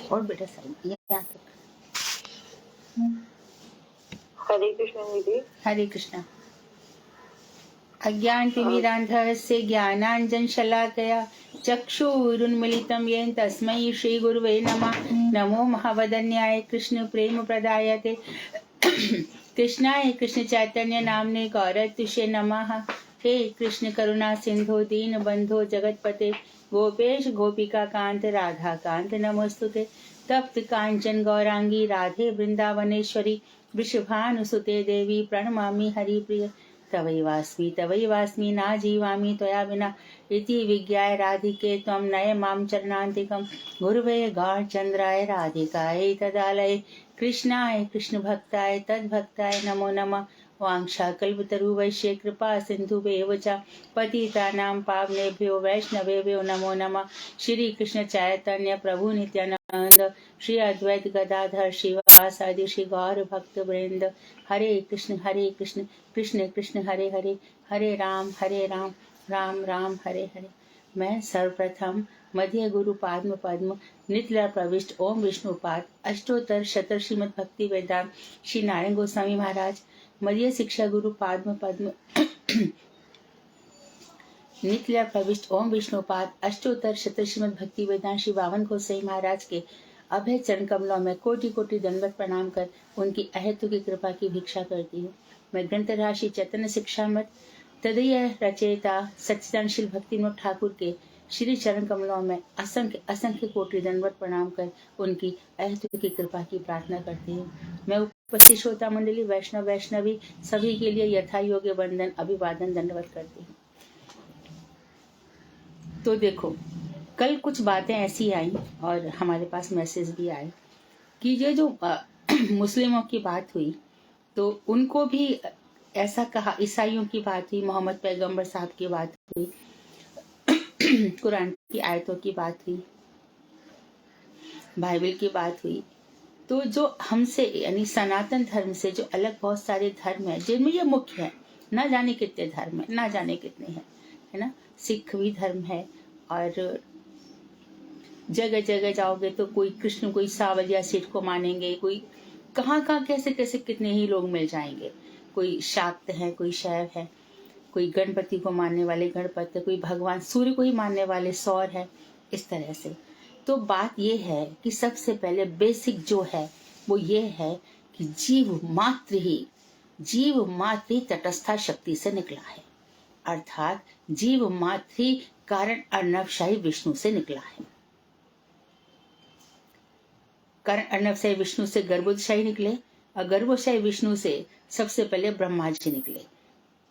और बेटा साइड यहाँ तक। हरे कृष्ण दीदी। हरे कृष्णा। अज्ञानतिमिरान्धस्य ज्ञानाञ्जनशलाकया चक्षुरुन्मिलितं येन तस्मै श्रीगुरुवे नमः। नमो महावदन्याय कृष्ण प्रेम प्रदायते कृष्णाय कृष्ण चैतन्य नामने गौरतुष्ये नमः। हे कृष्ण करुणा सिंधु दीन बंधो जगतपते गोपेश गोपिका कांत राधा कांत नमोस्तुते। तप्त कांचन गौरांगी राधे वृंदावनेश्वरी वृषभानुसुते देवी प्रणमामि हरिप्रिय। तवैवास्मि ना जीवामि त्वया विना इति विज्ञाय राधिके त्वं नय मां चरणान्तिकं। गुरुवे गौरचन्द्राय राधिकायै तदालये कृष्णाय कृष्ण भक्ताय तद्भक्ताय नमो नमः। वाञ्छाकल्पतरुवैश्य कृपा सिन्धुभ्येव च पतितानां पावनेभ्यो वैष्णवेभ्यो नमो नमः। श्री कृष्ण चैतन्य प्रभु नित्यानंद श्री अद्वैत गदाधर श्रीवासादि श्री गौर भक्त वृंद। हरे कृष्ण कृष्ण कृष्ण हरे हरे, हरे राम राम राम हरे हरे। मैं सर्वप्रथम मध्य गुरु पाद्म पद्म नितला प्रविष्ट ओम विष्णुपाद अष्टोत्तर शतर श्रीमद भक्ति वेदांत श्री नारायण गोस्वामी महाराज मध्य शिक्षा गुरु पाद्म पद्म नितला प्रविष्ट ओम विष्णुपाद अष्टोत्तर शतर श्रीमद भक्ति वेदांत श्री बावन गोसाई महाराज के अभय चरण कमलों में कोटि कोटि दंडवत प्रणाम कर उनकी अहेतु की कृपा की भिक्षा करती हूँ। मैं ग्रंथ राशि चैतन्य शिक्षा मत तदीय रचयिता सच्चिदानशील भक्तिविनोद ठाकुर के श्री चरण कमलों में असंख्य असंख्य कोटि दंडवत प्रणाम कर उनकी अहेतु की कृपा की प्रार्थना करती हूँ। मैं उपस्थित श्रोता मंडली वैष्णव वैष्णवी सभी के लिए यथा योग्य वंदन अभिवादन दंडवत करती हूँ। तो देखो, कल कुछ बातें ऐसी आई और हमारे पास मैसेज भी आए कि ये जो मुस्लिमों की बात हुई तो उनको भी ऐसा कहा, ईसाइयों की बात हुई, मोहम्मद पैगंबर साहब की बात हुई, कुरान की आयतों की बात हुई, बाइबल की बात हुई। तो जो हमसे यानी सनातन धर्म से जो अलग बहुत सारे धर्म है जिनमें ये मुख्य है, ना जाने कितने धर्म है, ना जाने कितने हैं, है ना। सिख भी धर्म है और जगह जगह जाओगे तो कोई कृष्ण कोई सावलिया सेठ को मानेंगे, कोई कहाँ कहाँ कैसे कैसे कितने ही लोग मिल जाएंगे। कोई शाक्त है, कोई शैव है, कोई गणपति को मानने वाले गणपति, कोई भगवान सूर्य को ही मानने वाले सौर है, इस तरह से। तो बात ये है कि सबसे पहले बेसिक जो है वो ये है कि जीव मात्र ही तटस्था शक्ति से निकला है, अर्थात जीव मात्र ही कारण अर्णवशाही विष्णु से निकला है। कारण अर्णवशाही विष्णु से गर्भोदशाही निकले और गर्भोदशाही विष्णु से सबसे पहले ब्रह्मा जी निकले।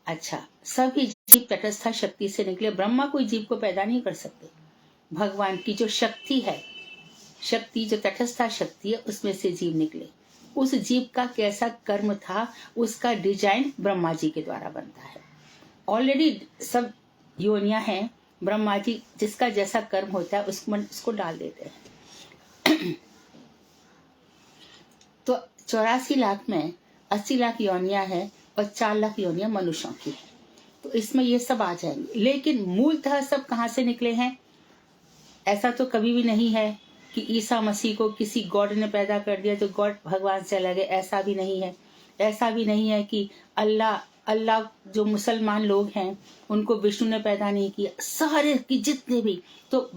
अच्छा, सभी जीव तटस्था शक्ति से निकले। ब्रह्मा कोई जीव को पैदा नहीं कर सकते। भगवान की जो शक्ति है, शक्ति जो तटस्था शक्ति है, उसमें से जीव निकले। उस जीव का कैसा कर्म था उसका डिजाइन ब्रह्मा जी के द्वारा बनता है। ऑलरेडी सब योनियां हैं, ब्रह्मा जी जिसका जैसा कर्म होता है उसको डाल देते हैं। तो 84 लाख में 80 लाख योनियां हैं और 4 लाख योनियां मनुष्यों की है। तो इसमें ये सब आ जाएंगे। लेकिन मूलतः सब कहाँ से निकले हैं? ऐसा तो कभी भी नहीं है कि ईसा मसीह को किसी गॉड ने पैदा कर दिया तो गॉड भगवान से अलग है, ऐसा भी नहीं है। ऐसा भी नहीं है कि अल्लाह जो मुसलमान लोग हैं उनको विष्णु ने पैदा नहीं किया। सारे की जितने भी, तो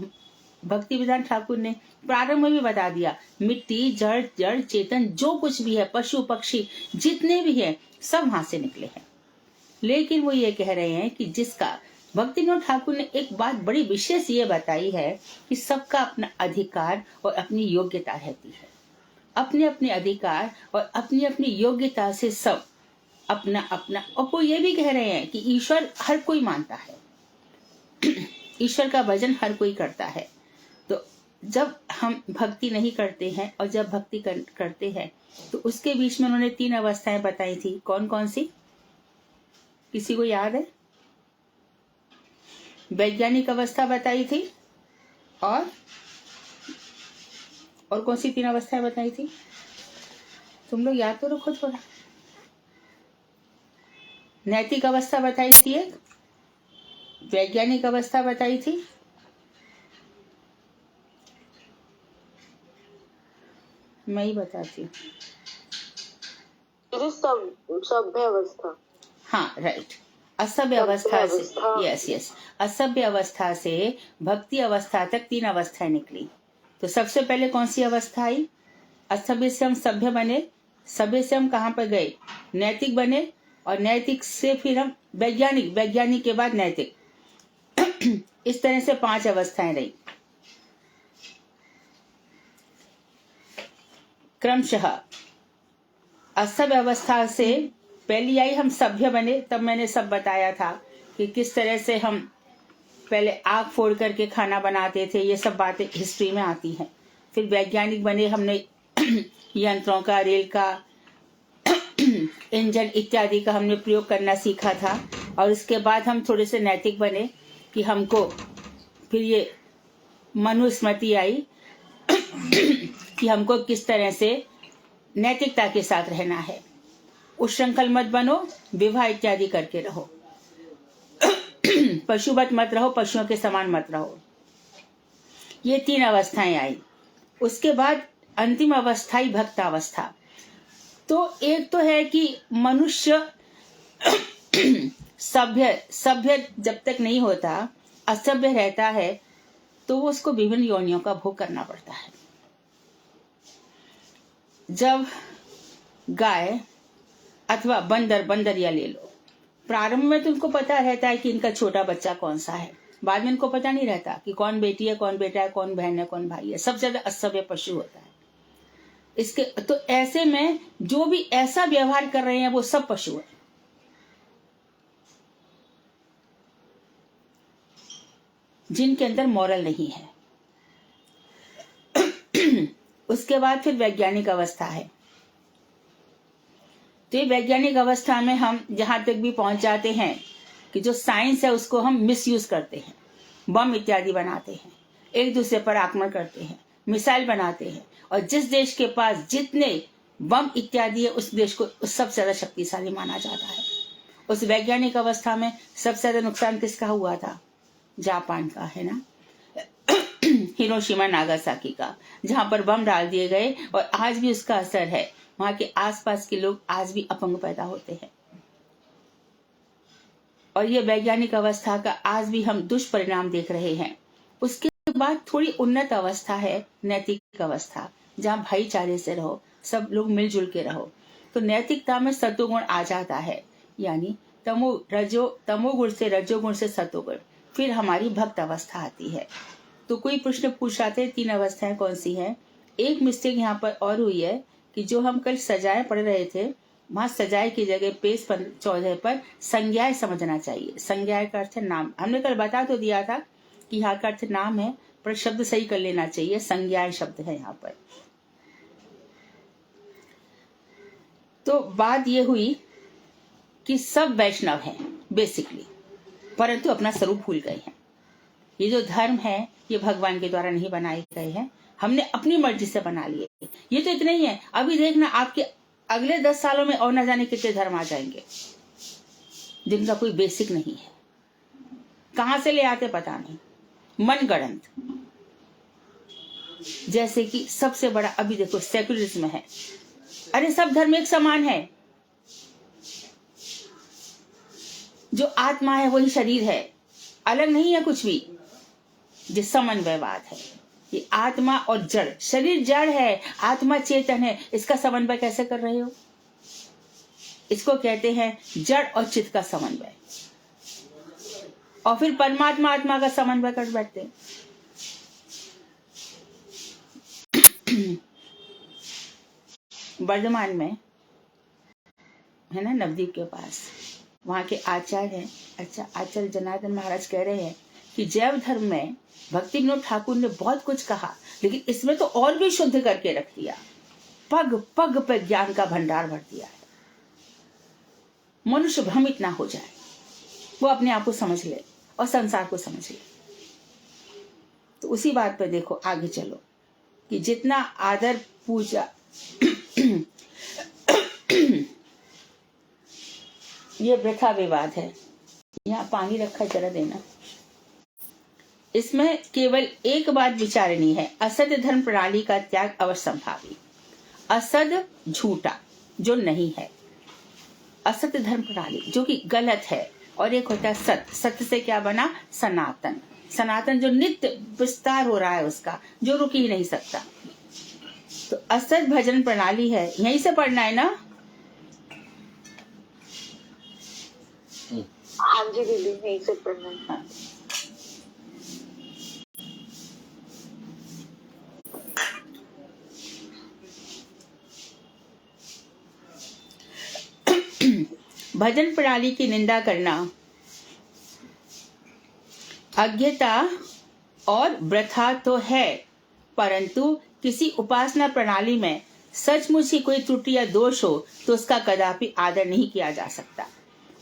भक्ति वेदांत ठाकुर ने प्रारंभ में भी बता दिया, मिट्टी जड़ चेतन जो कुछ भी है, पशु पक्षी जितने भी है, सब वहां से निकले हैं। लेकिन वो ये कह रहे हैं कि जिसका भक्ति विनोद ठाकुर ने एक बात बड़ी विशेष ये बताई है कि सबका अपना अधिकार और अपनी योग्यता रहती है। अपने अपने अधिकार और अपनी अपनी योग्यता से सब अपना अपना। और वो ये भी कह रहे हैं कि ईश्वर हर कोई मानता है, ईश्वर का भजन हर कोई करता है। तो जब हम भक्ति नहीं करते हैं और जब भक्ति करते हैं तो उसके बीच में उन्होंने 3 अवस्थाएं बताई थी। कौन कौन सी, किसी को याद है? वैज्ञानिक अवस्था बताई थी और कौन सी 3 अवस्थाएं बताई थी? तुम लोग याद तो रखो थोड़ा। नैतिक अवस्था बताई थी, एक वैज्ञानिक अवस्था बताई थी, मैं ही बताती हूँ। दीदी सभ्य अवस्था। हाँ, राइट। असभ्य अवस्था से, यस, असभ्य अवस्था से भक्ति अवस्था तक 3 अवस्थाएं निकली। तो सबसे पहले कौन सी अवस्था आई? असभ्य से हम सभ्य बने, सभ्य से हम कहाँ पर गए? नैतिक बने, और नैतिक से फिर हम वैज्ञानिक, वैज्ञानिक के बाद नैतिक। इस तरह से 5 अवस्थाएं रही। क्रमशः असभ्य अवस्था से पहली आई हम सभ्य बने। तब मैंने सब बताया था कि किस तरह से हम पहले आग फोड़ करके खाना बनाते थे, ये सब बातें हिस्ट्री में आती हैं। फिर वैज्ञानिक बने, हमने यंत्रों का, रेल का, इंजन इत्यादि का हमने प्रयोग करना सीखा था। और इसके बाद हम थोड़े से नैतिक बने कि हमको फिर ये मनुस्मृति आई कि हमको किस तरह से नैतिकता के साथ रहना है। उच्छृंखल मत बनो, विवाह इत्यादि करके रहो, पशुवत मत रहो, पशुओं के समान मत रहो। ये 3 अवस्थाएं आई। उसके बाद अंतिम अवस्था ही भक्त अवस्था। तो एक तो है कि मनुष्य सभ्य जब तक नहीं होता, असभ्य रहता है, तो वो उसको विभिन्न योनियों का भोग करना पड़ता है। जब गाय अथवा बंदरिया ले लो, प्रारंभ में तो उनको पता रहता है कि इनका छोटा बच्चा कौन सा है। बाद में इनको पता नहीं रहता कि कौन बेटी है, कौन बेटा है, कौन बहन है, कौन भाई है। सबसे ज्यादा असभ्य पशु होता है। इसके तो ऐसे में जो भी ऐसा व्यवहार कर रहे हैं वो सब पशु है। जिनके अंदर मॉरल नहीं है। उसके बाद फिर वैज्ञानिक अवस्था है। तो ये वैज्ञानिक अवस्था में हम जहां तक भी पहुंच जाते हैं कि जो साइंस है उसको हम मिसयूज करते हैं, बम इत्यादि बनाते हैं, एक दूसरे पर आक्रमण करते हैं, मिसाइल बनाते हैं, और जिस देश के पास जितने बम इत्यादि है उस देश को सबसे ज्यादा शक्तिशाली माना जाता है। उस वैज्ञानिक अवस्था में सबसे ज्यादा नुकसान किसका हुआ था? जापान का, है ना, हिरोशिमा नागासाकी का, जहां पर बम डाल दिए गए और आज भी उसका असर है। वहां के आसपास के लोग आज भी अपंग पैदा होते हैं। और ये वैज्ञानिक अवस्था का आज भी हम दुष्परिणाम देख रहे हैं। उसके बाद थोड़ी उन्नत अवस्था है नैतिक अवस्था, जहां भाईचारे से रहो, सब लोग मिलजुल के रहो। तो नैतिकता में सत्वगुण आ जाता है, यानी तमोगुण से रजोगुण से सत्वगुण। फिर हमारी भक्त अवस्था आती है। तो कोई प्रश्न पूछ रहा था 3 अवस्थाएं कौन सी हैं। एक मिस्टेक यहाँ पर और हुई है कि जो हम कल सजाए पढ़ रहे थे, वहां सजाए की जगह पेज 14 पर संज्ञाएं समझना चाहिए। संज्ञाएं का अर्थ नाम। हमने कल बता तो दिया था कि यहाँ का अर्थ नाम है, पर शब्द सही कर लेना चाहिए। संज्ञाएं शब्द है यहाँ पर। तो बात ये हुई कि सब वैष्णव हैं बेसिकली, परंतु अपना स्वरूप भूल गए हैं। ये जो धर्म है ये भगवान के द्वारा नहीं बनाए गए हैं, हमने अपनी मर्जी से बना लिए। ये तो इतना ही है। अभी देखना आपके अगले 10 सालों में और न जाने कितने धर्म आ जाएंगे जिनका कोई बेसिक नहीं है। कहां से ले आते पता नहीं, मनगढ़ंत। जैसे कि सबसे बड़ा अभी देखो सेकुलरिज्म है। अरे सब धर्म एक समान है। जो आत्मा है वही शरीर है, अलग नहीं है कुछ भी। जो समन्वयवाद है, ये आत्मा और जड़, शरीर जड़ है, आत्मा चेतन है, इसका समन्वय कैसे कर रहे हो? इसको कहते हैं जड़ और चित्त का समन्वय। और फिर परमात्मा आत्मा का समन्वय कर बैठते हैं। वर्धमान में है ना, नवदीप के पास, वहां के आचार्य हैं। अच्छा, आचार्य जनार्दन महाराज कह रहे हैं कि जैव धर्म में भक्ति विनोद ठाकुर ने बहुत कुछ कहा, लेकिन इसमें तो और भी शुद्ध करके रख दिया। पग पग पे ज्ञान का भंडार भर दिया है। मनुष्य भ्रमित ना हो जाए, वो अपने आप को समझ ले और संसार को समझ ले। तो उसी बात पर देखो, आगे चलो कि जितना आदर पूजा ये वृथा विवाद है। यहाँ पानी रखा, जरा देना। इसमें केवल एक बात विचारनी है, असत्य धर्म प्रणाली का त्याग अवश्य संभावी। असद झूठा जो नहीं है, असत धर्म प्रणाली जो कि गलत है, और एक होता है सत्य। सत्य से क्या बना? सनातन। सनातन जो नित्य विस्तार हो रहा है उसका, जो रुक ही नहीं सकता। तो असत भजन प्रणाली है, यहीं से पढ़ना है ना? हाँ जी दीदी, यहीं से पढ़ना है। हाँ। भजन प्रणाली की निंदा करना अज्ञता और वृथा तो है, परंतु किसी उपासना प्रणाली में सचमुच ही कोई त्रुटि या दोष हो तो उसका कदापि आदर नहीं किया जा सकता।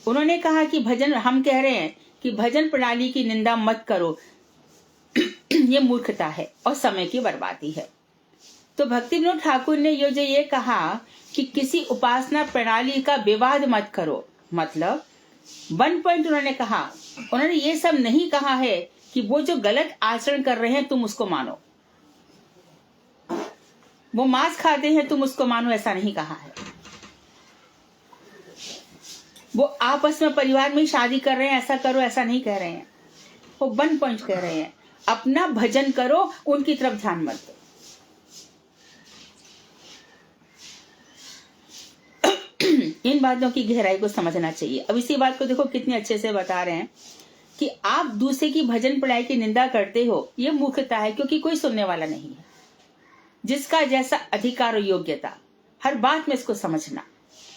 उन्होंने कहा कि भजन, हम कह रहे हैं कि भजन प्रणाली की निंदा मत करो, ये मूर्खता है और समय की बर्बादी है। तो भक्ति विनोद ठाकुर ने ये कहा कि किसी उपासना प्रणाली का विवाद मत करो। मतलब 1 पॉइंट उन्होंने कहा, उन्होंने ये सब नहीं कहा है कि वो जो गलत आचरण कर रहे हैं तुम उसको मानो, वो मांस खाते हैं तुम उसको मानो, ऐसा नहीं कहा है। वो आपस में परिवार में शादी कर रहे हैं, ऐसा करो, ऐसा नहीं कह रहे हैं। वो 1 पॉइंट कह रहे हैं, अपना भजन करो, उनकी तरफ ध्यान मत दो। इन बातों की गहराई को समझना चाहिए। अब इसी बात को देखो कितनी अच्छे से बता रहे हैं कि आप दूसरे की भजन प्रणाली की निंदा करते हो, ये मूर्खता है, क्योंकि कोई सुनने वाला नहीं है। जिसका जैसा अधिकार और योग्यता, हर बात में इसको समझना।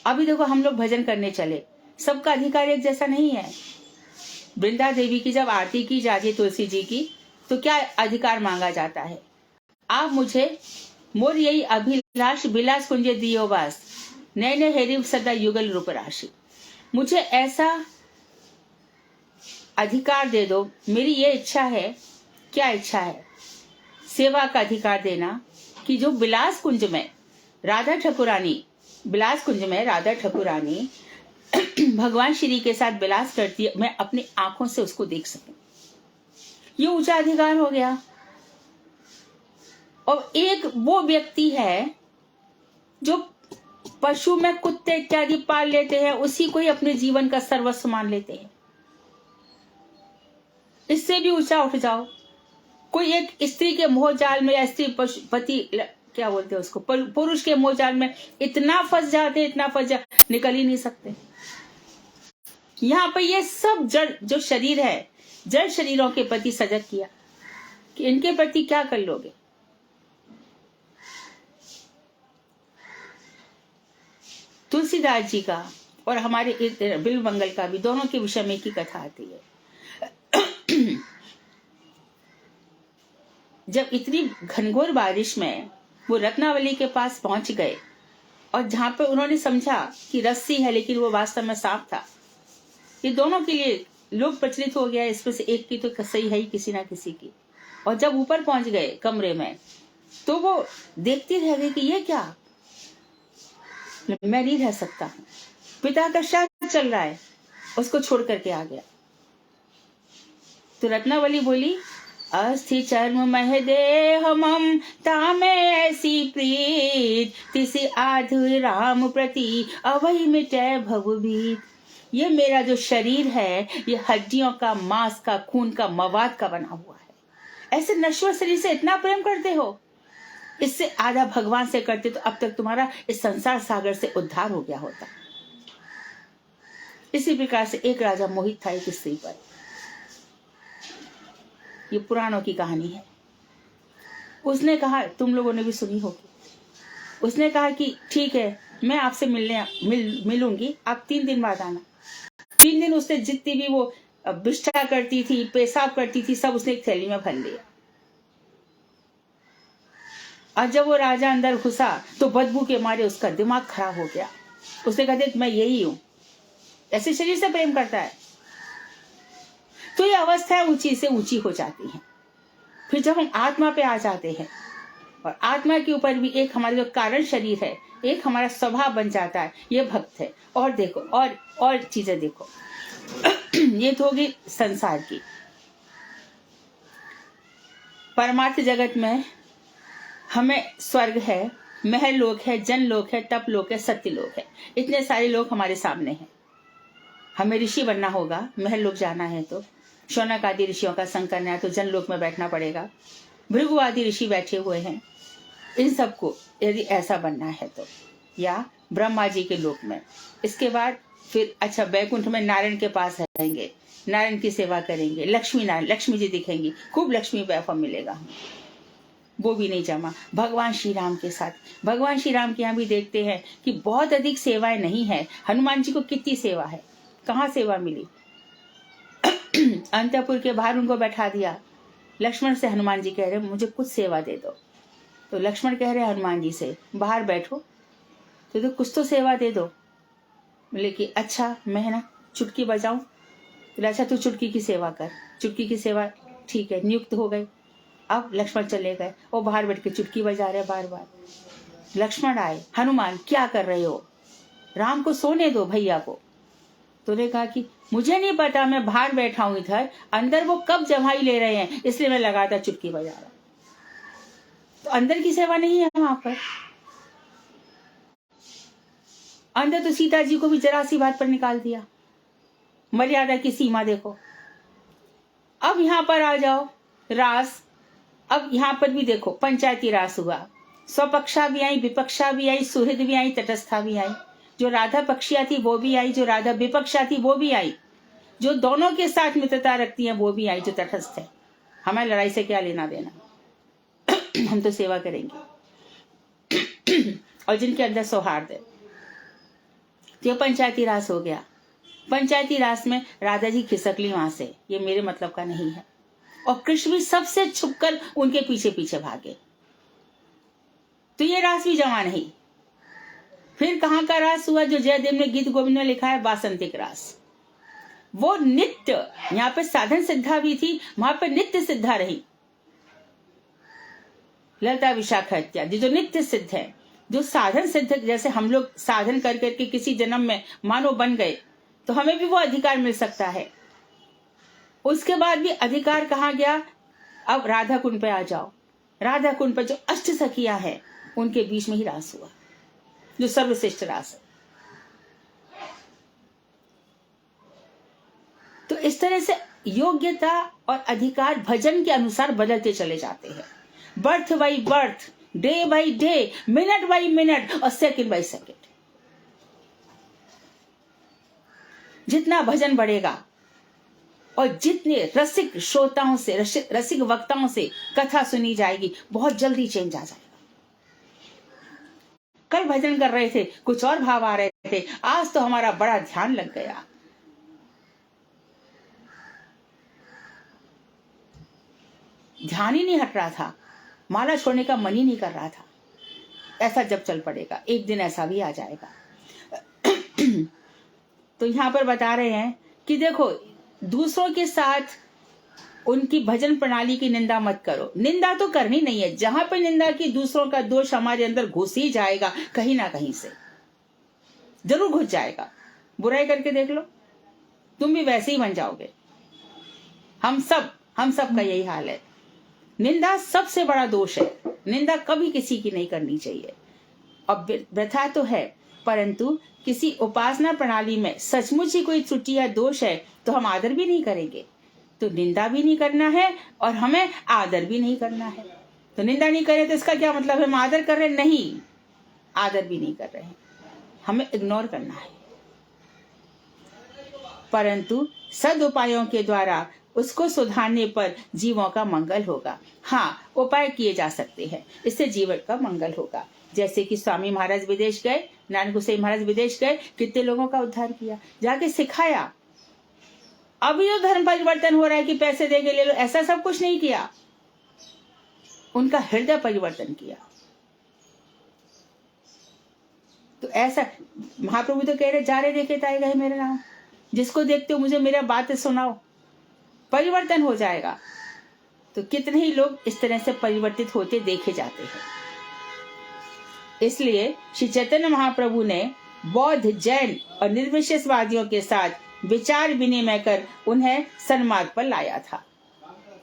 अभी देखो हम लोग भजन करने चले, सबका अधिकार एक जैसा नहीं है। वृंदा देवी की जब आरती की जाती है तुलसी जी की, तो क्या अधिकार मांगा जाता है? आप मुझे मोर यही अभिलाष बिलास कुंजे दियो वास, नए नए हेरी सदा युगल रूप राशि। मुझे ऐसा अधिकार दे दो, मेरी ये इच्छा है। क्या इच्छा है? सेवा का अधिकार देना, कि जो बिलास कुंज में राधा ठाकुरानी, बिलास कुंज में राधा ठाकुरानी भगवान श्री के साथ बिलास करती है, मैं अपनी आंखों से उसको देख सकूं। ये ऊंचा अधिकार हो गया। और एक वो व्यक्ति है जो पशु में कुत्ते इत्यादि पाल लेते हैं, उसी को ही अपने जीवन का सर्वस्व मान लेते हैं। इससे भी ऊंचा उठ जाओ। कोई एक स्त्री के मोह जाल में, या स्त्री पति क्या बोलते हैं उसको, पुरुष के मोह जाल में इतना फंस जाते, इतना फंस जाते, निकल ही नहीं सकते। यहाँ पर ये सब जड़ जो शरीर है, जड़ शरीरों के प्रति सजग किया कि इनके प्रति क्या कर लोगे। तुलसीदास जी का और हमारे बिल्व मंगल का भी, दोनों के विषय में की कथा आती है। जब इतनी घनघोर बारिश में वो रत्नावली के पास पहुंच गए, और जहां पे उन्होंने समझा कि रस्सी है लेकिन वो वास्तव में सांप था, ये दोनों के लिए लोग प्रचलित हो गया, इसमें से एक की तो सही है ही किसी ना किसी की। और जब ऊपर पहुंच गए कमरे में, तो वो देखती रह गई कि ये क्या, मैं नहीं रह सकता, पिता का श्राद्ध चल रहा है, उसको छोड़ करके आ गया। तो रत्नावली बोली, अस्थि चर्म मह देह मम तामे ऐसी प्रीत, तिसी आधुर राम प्रति अवहि मिटे भव भीत। ये मेरा जो शरीर है, ये हड्डियों का, मांस का, खून का, मवाद का बना हुआ है। ऐसे नश्वर शरीर से इतना प्रेम करते हो, इससे आधा भगवान से करते तो अब तक तुम्हारा इस संसार सागर से उद्धार हो गया होता। इसी प्रकार से एक राजा मोहित था एक स्त्री पर। ये पुराणों की कहानी है। उसने कहा, तुम लोगों ने भी सुनी होगी, उसने कहा कि ठीक है, मैं आपसे मिलूंगी, आप 3 दिन बाद आना। 3 दिन उसने जितनी भी वो विष्ठा करती थी, पेशाब करती थी, सब उसने एक थैली में भर लिया। और जब वो राजा अंदर घुसा तो बदबू के मारे उसका दिमाग खराब हो गया। उसने कहा, देख मैं यही हूं, ऐसे शरीर से प्रेम करता है। तो ये अवस्था ऊंची से ऊंची हो जाती है। फिर जब हम आत्मा पे आ जाते हैं, और आत्मा के ऊपर भी एक हमारा जो कारण शरीर है, एक हमारा स्वभाव बन जाता है, ये भक्त है। और देखो और चीजें देखो। ये तो होगी संसार की। परमार्थ जगत में हमें स्वर्ग है, महल लोक है, जन लोक है, तप लोक है, सत्य लोक है। इतने सारे लोग हमारे सामने हैं। हमें ऋषि बनना होगा, महल लोक जाना है तो शौनक आदि ऋषियों का संग करना है तो जन लोक में बैठना पड़ेगा। भृगु आदि ऋषि बैठे हुए हैं, इन सबको यदि ऐसा बनना है तो, या ब्रह्मा जी के लोक में। इसके बाद फिर अच्छा वैकुंठ में नारायण के पास रहेंगे, नारायण की सेवा करेंगे, लक्ष्मी नारायण, लक्ष्मी जी दिखेंगी, खूब लक्ष्मी वैभव मिलेगा हमें। वो भी नहीं जमा भगवान श्री राम के साथ। भगवान श्री राम के यहाँ भी देखते हैं कि बहुत अधिक सेवाएं नहीं है। हनुमान जी को कितनी सेवा है, कहाँ सेवा मिली? अंतपुर के बाहर उनको बैठा दिया। लक्ष्मण से हनुमान जी कह रहे मुझे कुछ सेवा दे दो, तो लक्ष्मण कह रहे हनुमान जी से बाहर बैठो तो कुछ तो सेवा दे दो। बोले कि अच्छा मैं ना चुटकी बजाऊं? तो अच्छा तू चुटकी की सेवा कर। चुटकी की सेवा ठीक है, नियुक्त हो गई। अब लक्ष्मण चले गए, वो बाहर बैठ के चुटकी बजा रहे बार बार। लक्ष्मण आए, हनुमान क्या कर रहे हो? राम को सोने दो भैया को। तो उन्होंने कहा कि मुझे नहीं पता, मैं बाहर बैठा हूं इधर, अंदर वो कब जमाई ले रहे हैं इसलिए मैं लगातार चुटकी बजा रहा। तो अंदर की सेवा नहीं है वहां पर। अंदर तो सीता जी को भी जरा सी बात पर निकाल दिया। मर्यादा की सीमा देखो। अब यहां पर आ जाओ रास। अब यहां पर भी देखो पंचायती रास हुआ। स्वपक्षा भी आई, विपक्षा भी आई, सुहृद भी आई, तटस्था भी आई। जो राधा पक्षिया थी वो भी आई, जो राधा विपक्षा थी वो भी आई, जो दोनों के साथ मित्रता रखती है वो भी आई, जो तटस्थ है। हमें लड़ाई से क्या लेना देना, हम तो सेवा करेंगे। और जिनके अंदर सौहार्द है। तो पंचायती रास हो गया। पंचायती रास में राधा जी खिसक ली वहां से, ये मेरे मतलब का नहीं है। और कृष्ण भी सबसे छुपकर उनके पीछे पीछे भागे। तो ये रास भी जमा नहीं। फिर कहां का रास हुआ? जो जयदेव ने गीत गोविंद में लिखा है, वासंतिक रास। वो नित्य, यहाँ पे साधन सिद्धा भी थी, वहां पे नित्य सिद्धा रही। ललिता विशाखा इत्यादि जो नित्य सिद्ध है, जो साधन सिद्ध, जैसे हम लोग साधन कर करके किसी जन्म में मानो बन गए तो हमें भी वो अधिकार मिल सकता है। उसके बाद भी अधिकार कहाँ गया? अब राधा कुंड पे आ जाओ। राधा कुंड पे जो अष्ट सखियां हैं उनके बीच में ही रास हुआ, जो सर्वश्रेष्ठ रास है। तो इस तरह से योग्यता और अधिकार भजन के अनुसार बदलते चले जाते हैं। Birth by birth, day by day, minute by minute और सेकंड बाई सेकंड। जितना भजन बढ़ेगा और जितने रसिक श्रोताओं से, रसिक वक्ताओं से कथा सुनी जाएगी, बहुत जल्दी चेंज आ जाएगा। कल भजन कर रहे थे, कुछ और भाव आ रहे थे, आज तो हमारा बड़ा ध्यान लग गया। ध्यान ही नहीं हट रहा था, माला छोड़ने का मन ही नहीं कर रहा था। ऐसा जब चल पड़ेगा, एक दिन ऐसा भी आ जाएगा। तो यहां पर बता रहे हैं कि देखो, दूसरों के साथ उनकी भजन प्रणाली की निंदा मत करो। निंदा तो करनी नहीं है। जहां पर निंदा की, दूसरों का दोष हमारे अंदर घुस ही जाएगा, कहीं ना कहीं से जरूर घुस जाएगा। बुराई करके देख लो, तुम भी वैसे ही बन जाओगे। हम सब का यही हाल है। निंदा सबसे बड़ा दोष है। निंदा कभी किसी की नहीं करनी चाहिए। अब व्यथा तो है, परंतु किसी उपासना प्रणाली में सचमुच ही कोई त्रुटि या दोष है तो हम आदर भी नहीं करेंगे। तो निंदा भी नहीं करना है और हमें आदर भी नहीं करना है। तो निंदा नहीं करें तो इसका क्या मतलब है? हम आदर कर रहे? नहीं, आदर भी नहीं कर रहे हैं, हमें इग्नोर करना है। परंतु सद उपायों के द्वारा उसको सुधारने पर जीवों का मंगल होगा। हाँ, उपाय किए जा सकते हैं, इससे जीवन का मंगल होगा। जैसे कि स्वामी महाराज विदेश गए, नानक गोसाई महाराज विदेश गए, कितने लोगों का उद्धार किया, जाके सिखाया। अभी जो धर्म परिवर्तन हो रहा है कि पैसे दे के ले लो, ऐसा सब कुछ नहीं किया। उनका हृदय परिवर्तन किया। तो ऐसा महाप्रभु तो कह रहे, जा रहे देखे ताए गए मेरे नाम, जिसको देखते हो मुझे मेरा बात सुनाओ, परिवर्तन हो जाएगा। तो कितने ही लोग इस तरह से परिवर्तित होते देखे जाते हैं। इसलिए श्री चैतन्य महाप्रभु ने बौद्ध, जैन और निर्विशेषवादियों के साथ विचार विनिमय कर उन्हें सन्मार्ग पर लाया था।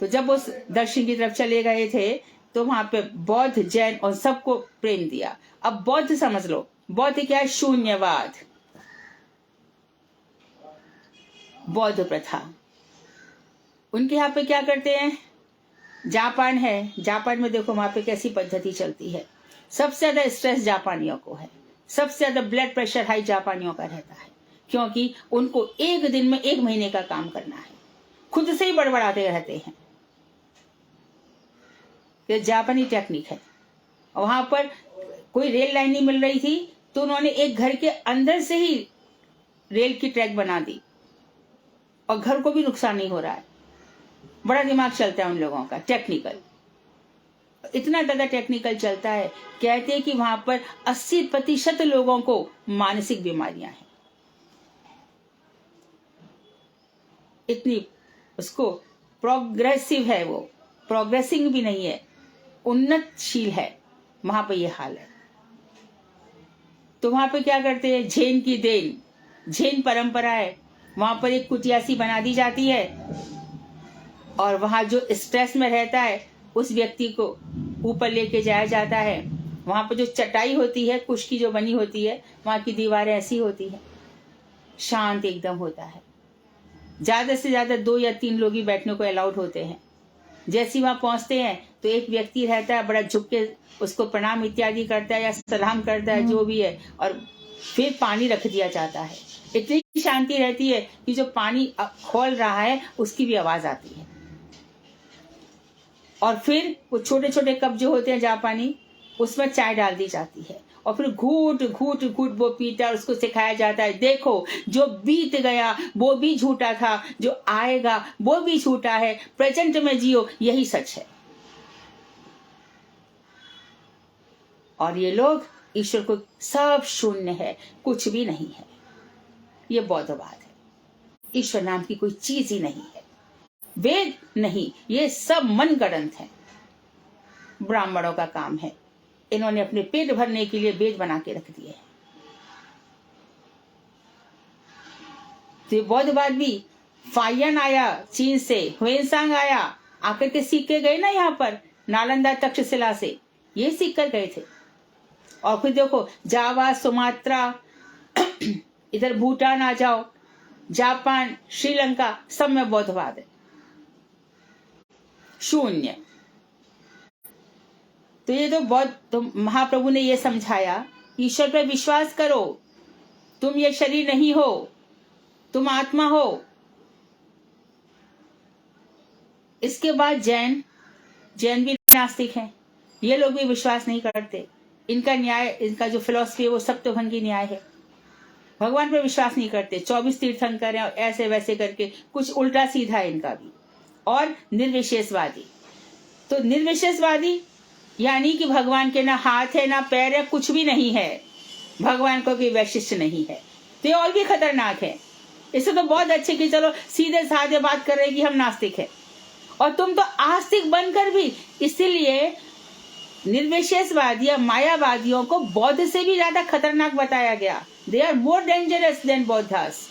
तो जब उस दर्शन की तरफ चले गए थे तो वहां पे बौद्ध जैन और सबको प्रेम दिया। अब बौद्ध समझ लो, बौद्ध क्या है? शून्यवाद। बौद्ध प्रथा, उनके यहाँ पे क्या करते हैं? जापान है, जापान में देखो वहां पे कैसी पद्धति चलती है। सबसे ज्यादा स्ट्रेस जापानियों को है, सबसे ज्यादा ब्लड प्रेशर हाई जापानियों का रहता है, क्योंकि उनको एक दिन में 1 महीने का काम करना है, खुद से ही बड़बड़ाते रहते हैं। ये जापानी टेक्निक है। वहां पर कोई रेल लाइन नहीं मिल रही थी तो उन्होंने एक घर के अंदर से ही रेल की ट्रैक बना दी और घर को भी नुकसान नहीं हो रहा है। बड़ा दिमाग चलता है उन लोगों का, टेक्निकल, इतना ज्यादा टेक्निकल चलता है। कहते हैं कि वहां पर 80% लोगों को मानसिक बीमारियां हैं। इतनी उसको प्रोग्रेसिव है, वो प्रोग्रेसिंग भी नहीं है, उन्नतशील है। वहां पर ये हाल है। तो वहां पे क्या करते हैं? झेन की देन, झेन परंपरा है। वहां पर एक कुटिया सी बना दी जाती है और वहां जो स्ट्रेस में रहता है उस व्यक्ति को ऊपर लेके जाया जाता है। वहां पर जो चटाई होती है कुश की जो बनी होती है, वहां की दीवारें ऐसी होती है, शांत एकदम होता है। ज्यादा से ज्यादा 2 या 3 लोग ही बैठने को अलाउड होते हैं। जैसे वहां पहुंचते हैं तो एक व्यक्ति रहता है, बड़ा झुक के उसको प्रणाम इत्यादि करता है या सलाम करता है, जो भी है, और फिर पानी रख दिया जाता है। इतनी शांति रहती है कि जो पानी खोल रहा है उसकी भी आवाज आती है। और फिर वो छोटे छोटे कप जो होते हैं जापानी, उसमें चाय डाल दी जाती है और फिर घूट घूट घूट वो पीता है। उसको सिखाया जाता है, देखो जो बीत गया वो भी झूठा था, जो आएगा वो भी झूठा है, प्रेजेंट में जियो, यही सच है। और ये लोग ईश्वर को सब शून्य है, कुछ भी नहीं है। ये बौद्धवाद है। ईश्वर नाम की कोई चीज ही नहीं है, वेद नहीं, ये सब मन गढ़ंत है, ब्राह्मणों का काम है। इन्होंने अपने पेट भरने के लिए वेद बना के रख दिए। तो बौद्धवाद भी, फायन आया चीन से, ह्वेनसांग आया, आकर के सीख के गए ना यहाँ पर नालंदा तक्षशिला से, ये सीख कर गए थे। और फिर देखो जावा, सुमात्रा, इधर भूटान आ जाओ, जापान, श्रीलंका, सब में बौद्धवाद है, शून्य। तो ये तो महाप्रभु ने ये समझाया, ईश्वर पर विश्वास करो, तुम ये शरीर नहीं हो, तुम आत्मा हो। इसके बाद जैन भी नास्तिक हैं। ये लोग भी विश्वास नहीं करते। इनका न्याय, इनका जो फिलॉसफी है वो सप्तभंगी न्याय है। भगवान पर विश्वास नहीं करते, 24 तीर्थंकर हैं और ऐसे वैसे करके कुछ उल्टा सीधा है इनका भी। और निर्विशेषवादी, तो निर्विशेषवादी यानी कि भगवान के ना हाथ है ना पैर है, कुछ भी नहीं है, भगवान को कोई वैशिष्ट नहीं है। तो ये और भी खतरनाक है। इससे तो बहुत अच्छे कि चलो सीधे साधे बात कर रहे कि हम नास्तिक है, और तुम तो आस्तिक बनकर भी। इसीलिए निर्विशेषवादी या मायावादियों को बौद्ध से भी ज्यादा खतरनाक बताया गया। They are more dangerous than बौद्धास।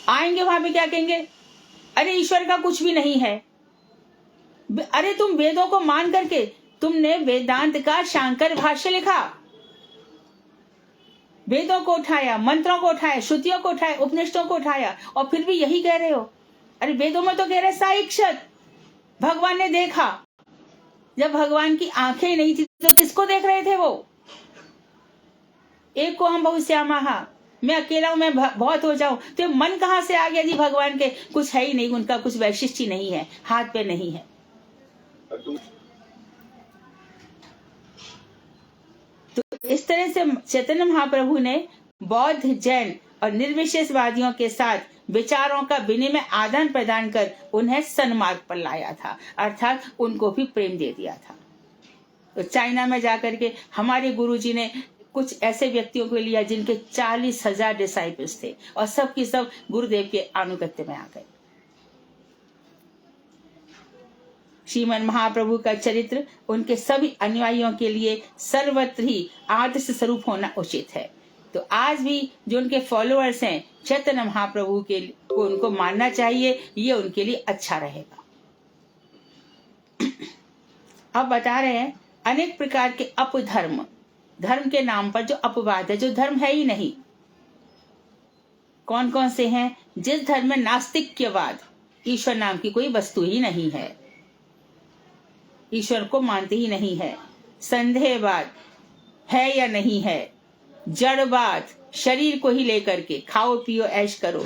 आएंगे वहां पे क्या कहेंगे? अरे ईश्वर का कुछ भी नहीं है। अरे तुम वेदों को मान करके तुमने वेदांत का शांकर भाष्य लिखा, वेदों को उठाया, मंत्रों को उठाया, श्रुतियों को उठाया, उपनिषदों को उठाया, और फिर भी यही कह रहे हो। अरे वेदों में तो कह रहे साक्षात भगवान ने देखा। जब भगवान की आंखें नहीं थी तो किसको देख रहे थे वो? एक को हम बहुश्यामः, मैं अकेला हूं, मैं बहुत हो जाऊं। तो मन कहां से आ गया जी? भगवान के कुछ है ही नहीं, उनका कुछ वैशिष्ट ही नहीं है, हाथ पे नहीं है। तो इस तरह से चैतन्य महाप्रभु ने बौद्ध, जैन और निर्विशेषवादियों के साथ विचारों का विनिमय, आदान प्रदान कर उन्हें सन्मार्ग पर लाया था, अर्थात उनको भी प्रेम दे दिया था। तो चाइना में जाकर के हमारे गुरुजी ने कुछ ऐसे व्यक्तियों को लिया जिनके 40,000 डिसाइपल्स थे, और सब की सब गुरुदेव के आनुगत्य में आ गए। श्रीमन महाप्रभु का चरित्र उनके सभी अनुयायियों के लिए सर्वत्र ही आदर्श स्वरूप होना उचित है। तो आज भी जो उनके फॉलोअर्स हैं चैतन्य महाप्रभु के को उनको मानना चाहिए, ये उनके लिए अच्छा रहेगा। अब बता रहे हैं अनेक प्रकार के अपधर्म, धर्म के नाम पर जो अपवाद है, जो धर्म है ही नहीं, कौन कौन से हैं? जिस धर्म में नास्तिक्यवाद, ईश्वर नाम की कोई वस्तु ही नहीं है, ईश्वर को मानते ही नहीं है, संदेहवाद है या नहीं है, जड़वाद, शरीर को ही लेकर के खाओ पियो ऐश करो,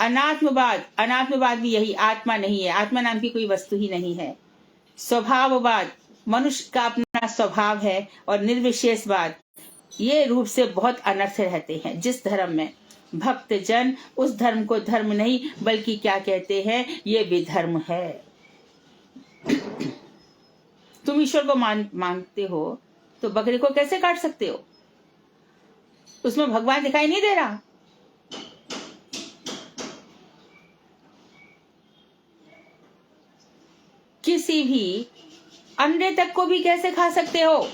अनात्मवाद, अनात्मवाद भी यही, आत्मा नहीं है, आत्मा नाम की कोई वस्तु ही नहीं है, स्वभाववाद, मनुष्य का अपना स्वभाव है, और निर्विशेषवाद, ये रूप से बहुत अनर्थ रहते हैं। जिस धर्म में भक्त जन उस धर्म को धर्म नहीं बल्कि क्या कहते हैं, ये विधर्म है। तुम ईश्वर को मानते हो तो बकरे को कैसे काट सकते हो? उसमें भगवान दिखाई नहीं दे रहा। किसी भी अंडे तक को भी कैसे खा सकते हो?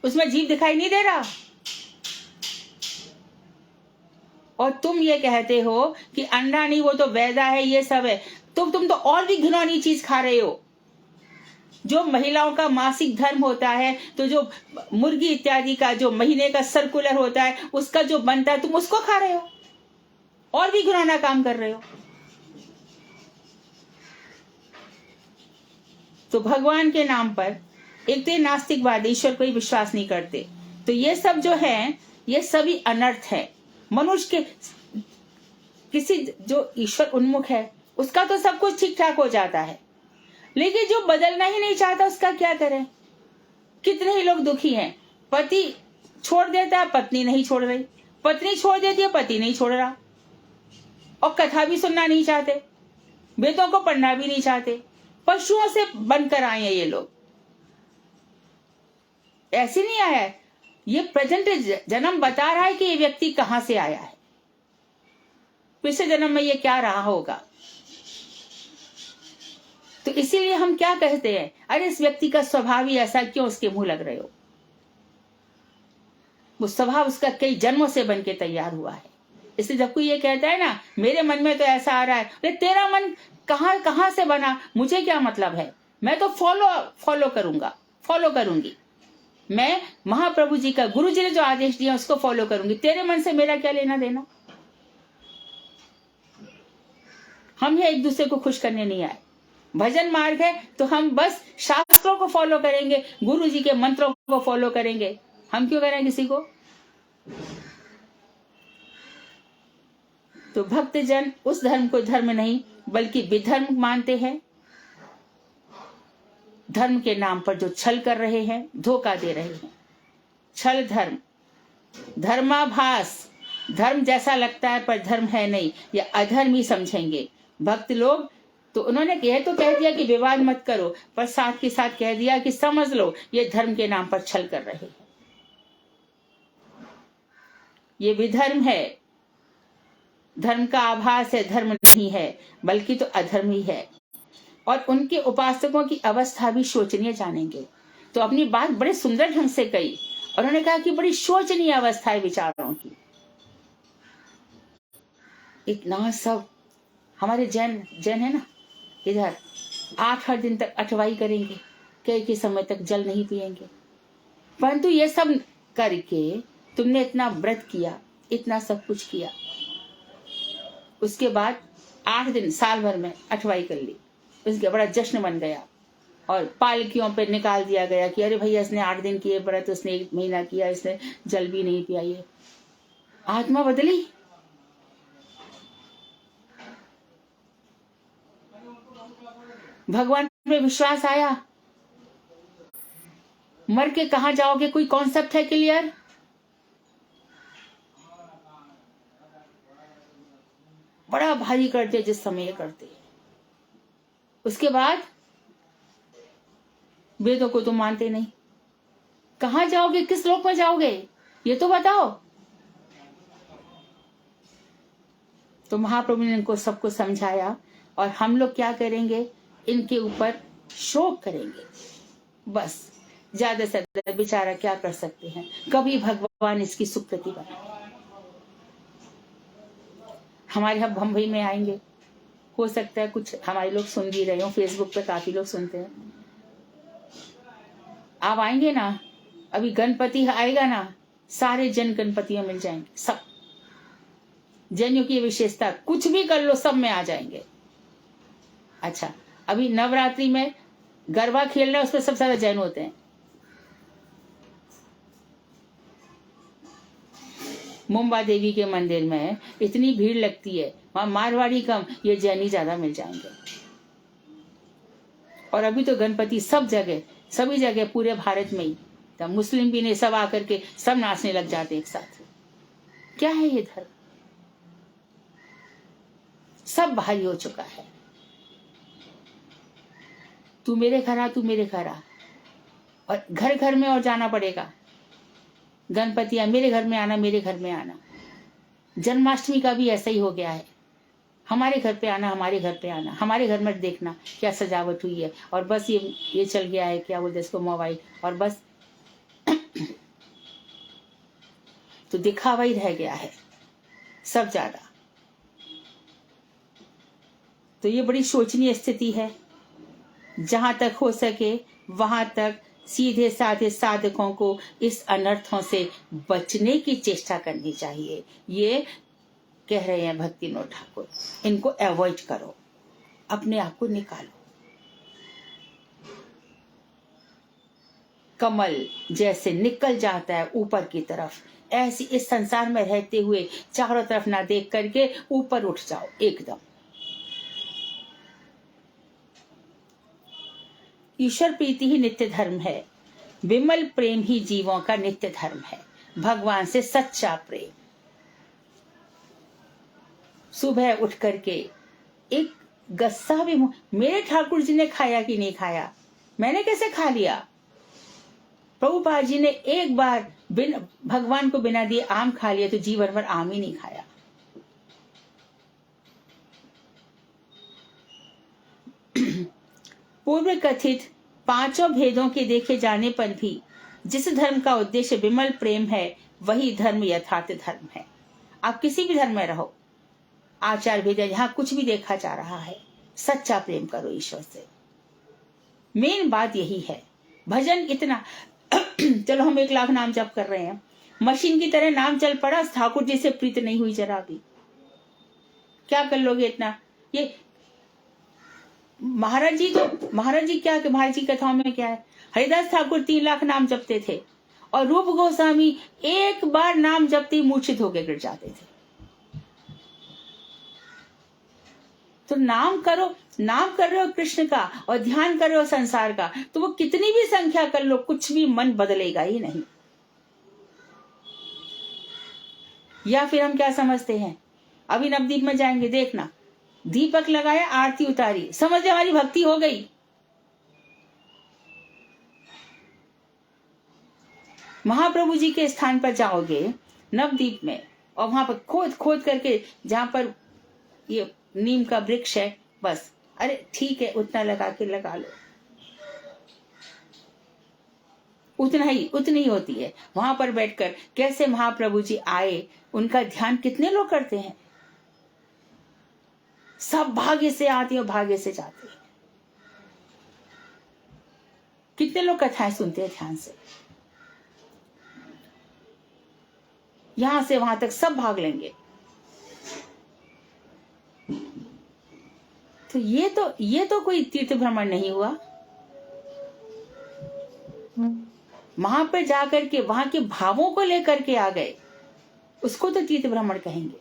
उसमें जीव दिखाई नहीं दे रहा। और तुम ये कहते हो कि अंडा नहीं, वो तो वैदा है, ये सब है, तो तुम तो और भी घिनौनी चीज खा रहे हो। जो महिलाओं का मासिक धर्म होता है, तो जो मुर्गी इत्यादि का जो महीने का सर्कुलर होता है, उसका जो बनता है, तुम उसको खा रहे हो, और भी घिनौना काम कर रहे हो। तो भगवान के नाम पर एक तो नास्तिकवाद, ईश्वर को ही विश्वास नहीं करते, तो ये सब जो है ये सभी अनर्थ है। मनुष्य के किसी जो ईश्वर उन्मुख है उसका तो सब कुछ ठीक ठाक हो जाता है, लेकिन जो बदलना ही नहीं चाहता उसका क्या करें? कितने ही लोग दुखी हैं। पति छोड़ देता है, पत्नी नहीं छोड़ रही, पत्नी छोड़ देती है, पति नहीं छोड़ रहा, और कथा भी सुनना नहीं चाहते, वेदों को पढ़ना भी नहीं चाहते, पशुओं से बनकर आए हैं ये लोग। ऐसे नहीं आया है, ये प्रेजेंट जन्म बता रहा है कि ये व्यक्ति कहां से आया है, पिछले जन्म में ये क्या रहा होगा। तो इसीलिए हम क्या कहते हैं, अरे इस व्यक्ति का स्वभाव ही ऐसा, क्यों उसके मुंह लग रहे हो? वो स्वभाव उसका कई जन्मों से बन के तैयार हुआ है। इसलिए जब कोई ये कहता है ना मेरे मन में तो ऐसा आ रहा है, अरे तेरा मन कहां से बना, मुझे क्या मतलब है? मैं तो फॉलो करूंगी। मैं महाप्रभु जी का, गुरु जी ने जो आदेश दिया उसको फॉलो करूंगी, तेरे मन से मेरा क्या लेना देना। हम ये एक दूसरे को खुश करने नहीं आए। भजन मार्ग है तो हम बस शास्त्रों को फॉलो करेंगे, गुरु जी के मंत्रों को फॉलो करेंगे। हम क्यों करें किसी को? तो भक्त जन उस धर्म को धर्म नहीं बल्कि विधर्म मानते हैं। धर्म के नाम पर जो छल कर रहे हैं, धोखा दे रहे हैं, छल धर्म, धर्माभास, धर्म जैसा लगता है पर धर्म है नहीं, या अधर्म ही समझेंगे भक्त लोग। तो उन्होंने कह दिया कि विवाद मत करो, पर साथ के साथ कह दिया कि समझ लो ये धर्म के नाम पर छल कर रहे हैं, ये विधर्म है। धर्म का आभास है, धर्म नहीं है बल्कि तो अधर्म ही है। और उनके उपासकों की अवस्था भी शोचनीय जानेंगे। तो अपनी बात बड़े सुंदर ढंग से कही, उन्होंने कहा कि बड़ी शोचनीय अवस्था है विचारों की। इतना सब हमारे जैन है ना, इधर 8 दिन तक अठवाई करेंगे, कई समय तक जल नहीं पिएंगे, परंतु ये सब करके तुमने इतना व्रत किया, इतना सब कुछ किया, उसके बाद 8 दिन साल भर में अठवाई कर ली, उसके बड़ा जश्न बन गया और पालकियों पे निकाल दिया गया कि अरे भैया इसने 8 दिन किए व्रत, उसने 1 महीना किया, इसने जल भी नहीं पिया। ये आत्मा बदली? भगवान में विश्वास आया? मर के कहां जाओगे, कोई कॉन्सेप्ट है क्लियर? बड़ा भारी करते जिस समय ये करते। उसके बाद वेदों को तुम मानते नहीं, कहां जाओगे, किस लोक में जाओगे, ये तो बताओ। तो महाप्रभु ने इनको सबको समझाया, और हम लोग क्या करेंगे, इनके ऊपर शोक करेंगे बस। ज्यादा से ज्यादा बेचारा क्या कर सकते हैं, कभी भगवान इसकी सुकृति बनाए। हमारे यहाँ बम्बई में आएंगे, हो सकता है कुछ हमारे लोग सुन भी रहे हो, फेसबुक पे काफी लोग सुनते हैं। आप आएंगे ना, अभी गणपति आएगा ना, सारे जन गणपतियों मिल जाएंगे, सब जैनियों की विशेषता, कुछ भी कर लो सब में आ जाएंगे। अच्छा, अभी नवरात्रि में गरबा खेल रहे हैं, उसमें सबसे ज्यादा जैन होते हैं। मुंबा देवी के मंदिर में इतनी भीड़ लगती है, वहां मारवाड़ी कम, ये जैनी ज्यादा मिल जाएंगे। और अभी तो गणपति सब जगह, सभी जगह पूरे भारत में ही, तो मुस्लिम भी नहीं, सब आकर के सब नाचने लग जाते एक साथ। क्या है ये धर्म? सब भारी हो चुका है। तू मेरे घर आ, तू मेरे घर आ, और घर घर में और जाना पड़ेगा। गणपतियां मेरे घर में आना, मेरे घर में आना। जन्माष्टमी का भी ऐसा ही हो गया है, हमारे घर पे आना, हमारे घर पे आना, हमारे घर में देखना क्या सजावट हुई है, और बस ये चल गया है, क्या बोलते इसको, मोबाइल, और बस तो दिखावा ही रह गया है सब ज्यादा। तो ये बड़ी शोचनीय स्थिति है। जहां तक हो सके वहां तक सीधे साधे साधकों को इस अनर्थों से बचने की चेष्टा करनी चाहिए। ये कह रहे हैं भक्ति विनोद ठाकुर, इनको अवॉइड करो, अपने आप को निकालो। कमल जैसे निकल जाता है ऊपर की तरफ, ऐसी इस संसार में रहते हुए चारों तरफ ना देख करके ऊपर उठ जाओ एकदम। ईश्वर प्रीति ही नित्य धर्म है, विमल प्रेम ही जीवों का नित्य धर्म है, भगवान से सच्चा प्रेम। सुबह उठ करके एक गस्सा भी, मेरे ठाकुर जी ने खाया कि नहीं खाया, मैंने कैसे खा लिया। प्रभुपाद जी ने एक बार भगवान को बिना दिए आम खा लिया, तो जीवन भर आम ही नहीं खाया। पूर्व कथित पांचों भेदों के देखे जाने पर भी जिस धर्म का उद्देश्य विमल प्रेम है, वही धर्म यथार्थ धर्म है। आप किसी भी धर्म में रहो, आचार भेद यहाँ कुछ भी देखा जा रहा है, सच्चा प्रेम करो ईश्वर से। मेन बात यही है। भजन इतना चलो हम 1 लाख नाम जप कर रहे हैं, मशीन की तरह नाम चल पड़ा, ठाकुर जी से प्रीत नहीं हुई जरा भी, क्या कर लोगे इतना। ये महाराज जी क्या, महाराज जी कथाओं में क्या है, हरिदास ठाकुर 3 लाख नाम जपते थे, और रूप गोस्वामी एक बार नाम जपते ही मूर्छित होकर गिर जाते थे। तो नाम करो, नाम कर रहे हो कृष्ण का और ध्यान कर रहे हो संसार का, तो वो कितनी भी संख्या कर लो, कुछ भी मन बदलेगा ही नहीं। या फिर हम क्या समझते हैं, अभी नवदीप में जाएंगे, देखना दीपक लगाया, आरती उतारी, समझ हमारी भक्ति हो गई। महाप्रभु जी के स्थान पर जाओगे नवदीप में, और वहां पर खोद खोद करके, जहां पर ये नीम का वृक्ष है, बस अरे ठीक है उतना लगा के लगा लो, उतनी ही होती है। वहां पर बैठकर कैसे महाप्रभु जी आए, उनका ध्यान कितने लोग करते हैं। सब भाग्य से आते हैं और भाग्य से जाते हैं। कितने लोग कथाएं सुनते हैं ध्यान से, यहां से वहां तक सब भाग लेंगे। तो ये तो कोई तीर्थ भ्रमण नहीं हुआ। वहां पर जाकर के वहां के भावों को लेकर के आ गए, उसको तो तीर्थ भ्रमण कहेंगे।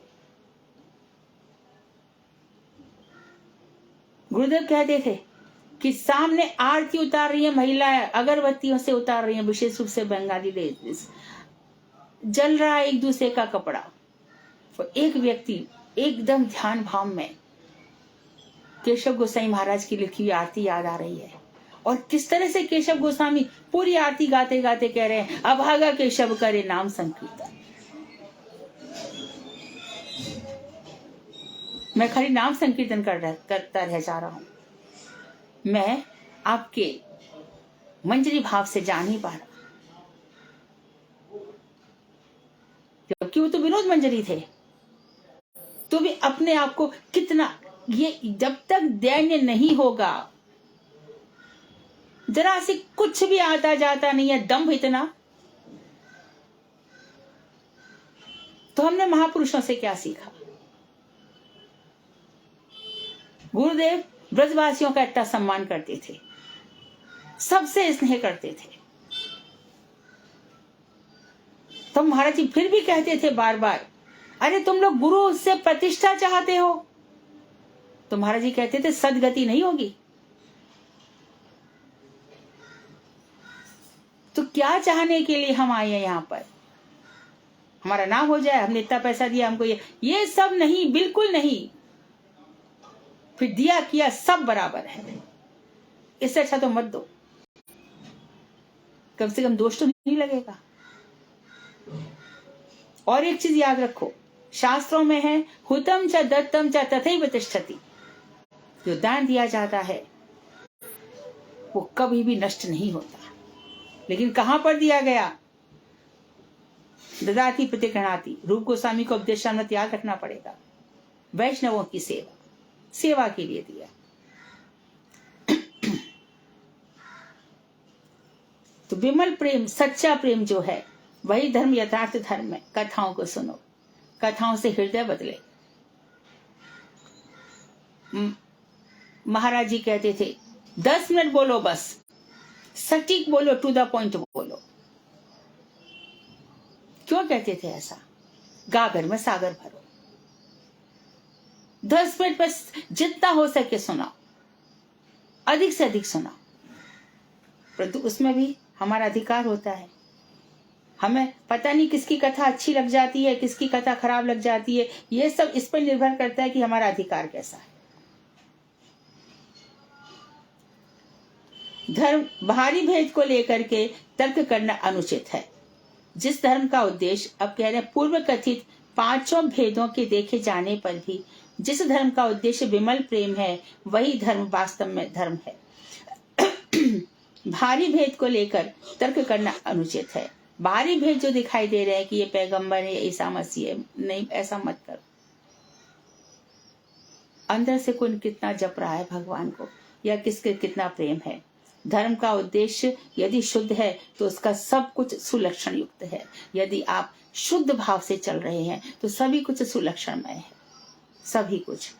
गुरुदेव कहते थे कि सामने आरती उतार रही है महिलाएं, अगरबत्तियों से उतार रही हैं, विशेष रूप से बंगाली लेडीज, जल रहा है एक दूसरे का कपड़ा, और एक व्यक्ति एकदम ध्यान भाव में केशव गोसाई महाराज की लिखी हुई आरती याद आ रही है। और किस तरह से केशव गोस्वामी पूरी आरती गाते गाते कह रहे हैं, अभागा केशव करे नाम संकीर्तन। मैं खाली नाम संकीर्तन करता रह जा रहा हूं, मैं आपके मंजरी भाव से जा नहीं पा रहा, क्योंकि वो तो विनोद मंजरी थे। तो भी अपने आप को कितना, ये जब तक दैन्य नहीं होगा, जरा सी कुछ भी आता जाता नहीं है, दम्भ इतना, तो हमने महापुरुषों से क्या सीखा? गुरुदेव ब्रजवासियों का इतना सम्मान करते थे, सबसे स्नेह करते थे, तो महाराज जी फिर भी कहते थे बार बार, अरे तुम लोग गुरु से प्रतिष्ठा चाहते हो। तो महाराज जी कहते थे सदगति नहीं होगी। तो क्या चाहने के लिए हम आए हैं यहाँ पर? हमारा नाम हो जाए, हमने इतना पैसा दिया, हमको ये सब नहीं, बिल्कुल नहीं। फिर दिया किया सब बराबर है, इससे अच्छा तो मत दो, कम से कम दोष तो नहीं लगेगा। और एक चीज याद रखो, शास्त्रों में है हुतम च दत्तम च तथैव तिष्ठति। जो दान दिया जाता है वो कभी भी नष्ट नहीं होता। लेकिन कहां पर दिया गया? ददाति प्रतिगृह्णाति, रूप गोस्वामी को उपदेशामृत याद रखना पड़ेगा। वैष्णवों की सेवा के लिए दिया। तो विमल प्रेम, सच्चा प्रेम जो है वही धर्म, यथार्थ धर्म है। कथाओं को सुनो, कथाओं से हृदय बदले। महाराज जी कहते थे 10 मिनट बोलो, बस सटीक बोलो, टू द पॉइंट बोलो। क्यों कहते थे ऐसा? गागर में सागर भरो। 10 मिनट बस जितना हो सके सुनाओ, अधिक से अधिक सुनाओ, परंतु उसमें भी हमारा अधिकार होता है। हमें पता नहीं किसकी कथा अच्छी लग जाती है, किसकी कथा खराब लग जाती है। ये सब इस पर निर्भर करता है कि हमारा अधिकार कैसा है। धर्म बाहरी भेद को लेकर के तर्क करना अनुचित है। जिस धर्म का उद्देश्य, अब कह रहे हैं पूर्व कथित 5 भेदों के देखे जाने पर भी जिस धर्म का उद्देश्य विमल प्रेम है, वही धर्म वास्तव में धर्म है। भारी भेद को लेकर तर्क करना अनुचित है। बाहरी भेद जो दिखाई दे रहे हैं कि ये पैगंबर है, ईसा मसीह है, नहीं, ऐसा मत करो। अंदर से कौन कितना जप रहा है भगवान को, या किसके कितना प्रेम है। धर्म का उद्देश्य यदि शुद्ध है तो उसका सब कुछ सुलक्षण युक्त है। यदि आप शुद्ध भाव से चल रहे हैं तो सभी कुछ सुलक्षणमय है। सभी कुछ,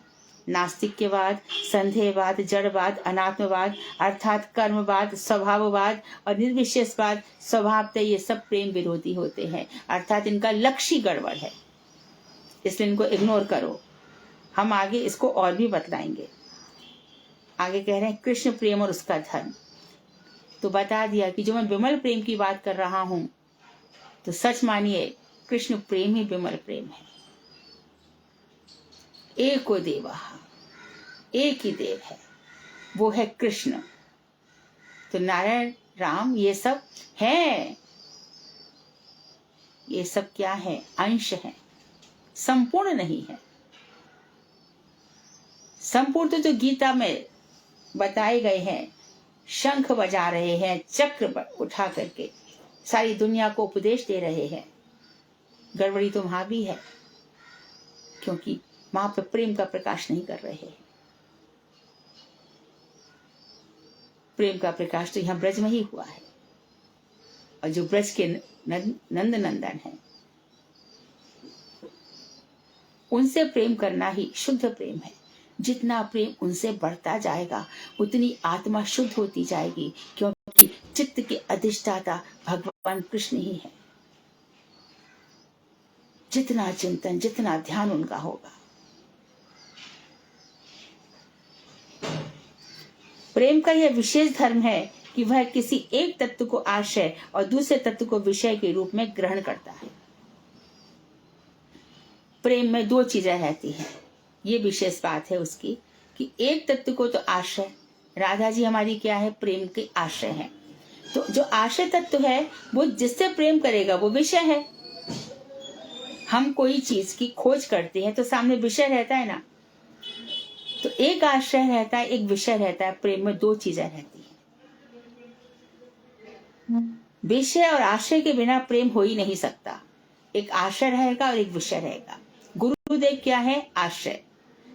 नास्तिक्यवाद, संदेहवाद, जड़वाद, अनात्मवाद अर्थात कर्मवाद, स्वभाववाद और निर्विशेषवाद स्वभावतः ये सब प्रेम विरोधी होते हैं, अर्थात इनका लक्ष्य ही गड़बड़ है, इसलिए इनको इग्नोर करो। हम आगे इसको और भी बतलाएंगे। आगे कह रहे हैं कृष्ण प्रेम और उसका धर्म। तो बता दिया कि जो मैं विमल प्रेम की बात कर रहा हूं, तो सच मानिए कृष्ण प्रेम ही विमल प्रेम है। एको देवः, एक ही देव है, वो है कृष्ण। तो नारायण, राम, ये सब है, ये सब क्या है? अंश है, संपूर्ण नहीं है। संपूर्ण तो गीता में बताए गए हैं। शंख बजा रहे हैं, चक्र उठा करके सारी दुनिया को उपदेश दे रहे हैं। गड़बड़ी तो वहां भी है, क्योंकि वहां पे प्रेम का प्रकाश नहीं कर रहे हैं। प्रेम का प्रकाश तो यहाँ ब्रज में ही हुआ है, और जो ब्रज के नंद नंदन है, उनसे प्रेम करना ही शुद्ध प्रेम है। जितना प्रेम उनसे बढ़ता जाएगा उतनी आत्मा शुद्ध होती जाएगी, क्योंकि चित्त के अधिष्ठाता भगवान कृष्ण ही है। जितना चिंतन, जितना ध्यान उनका होगा। प्रेम का यह विशेष धर्म है कि वह किसी एक तत्व को आश्रय और दूसरे तत्व को विषय के रूप में ग्रहण करता है। प्रेम में 2 चीजें रहती हैं। ये विशेष बात है उसकी कि एक तत्व को तो आश्रय, राधा जी हमारी क्या है? प्रेम के आश्रय है। तो जो आश्रय तत्व है वो जिससे प्रेम करेगा वो विषय है। हम कोई चीज की खोज करते हैं तो सामने विषय रहता है ना, तो एक आश्रय रहता है, एक विषय रहता है। प्रेम में 2 चीजें रहती हैं। विषय और आश्रय के बिना प्रेम हो ही नहीं सकता। एक आश्रय रहेगा और एक विषय रहेगा। गुरुदेव क्या है? आश्रय।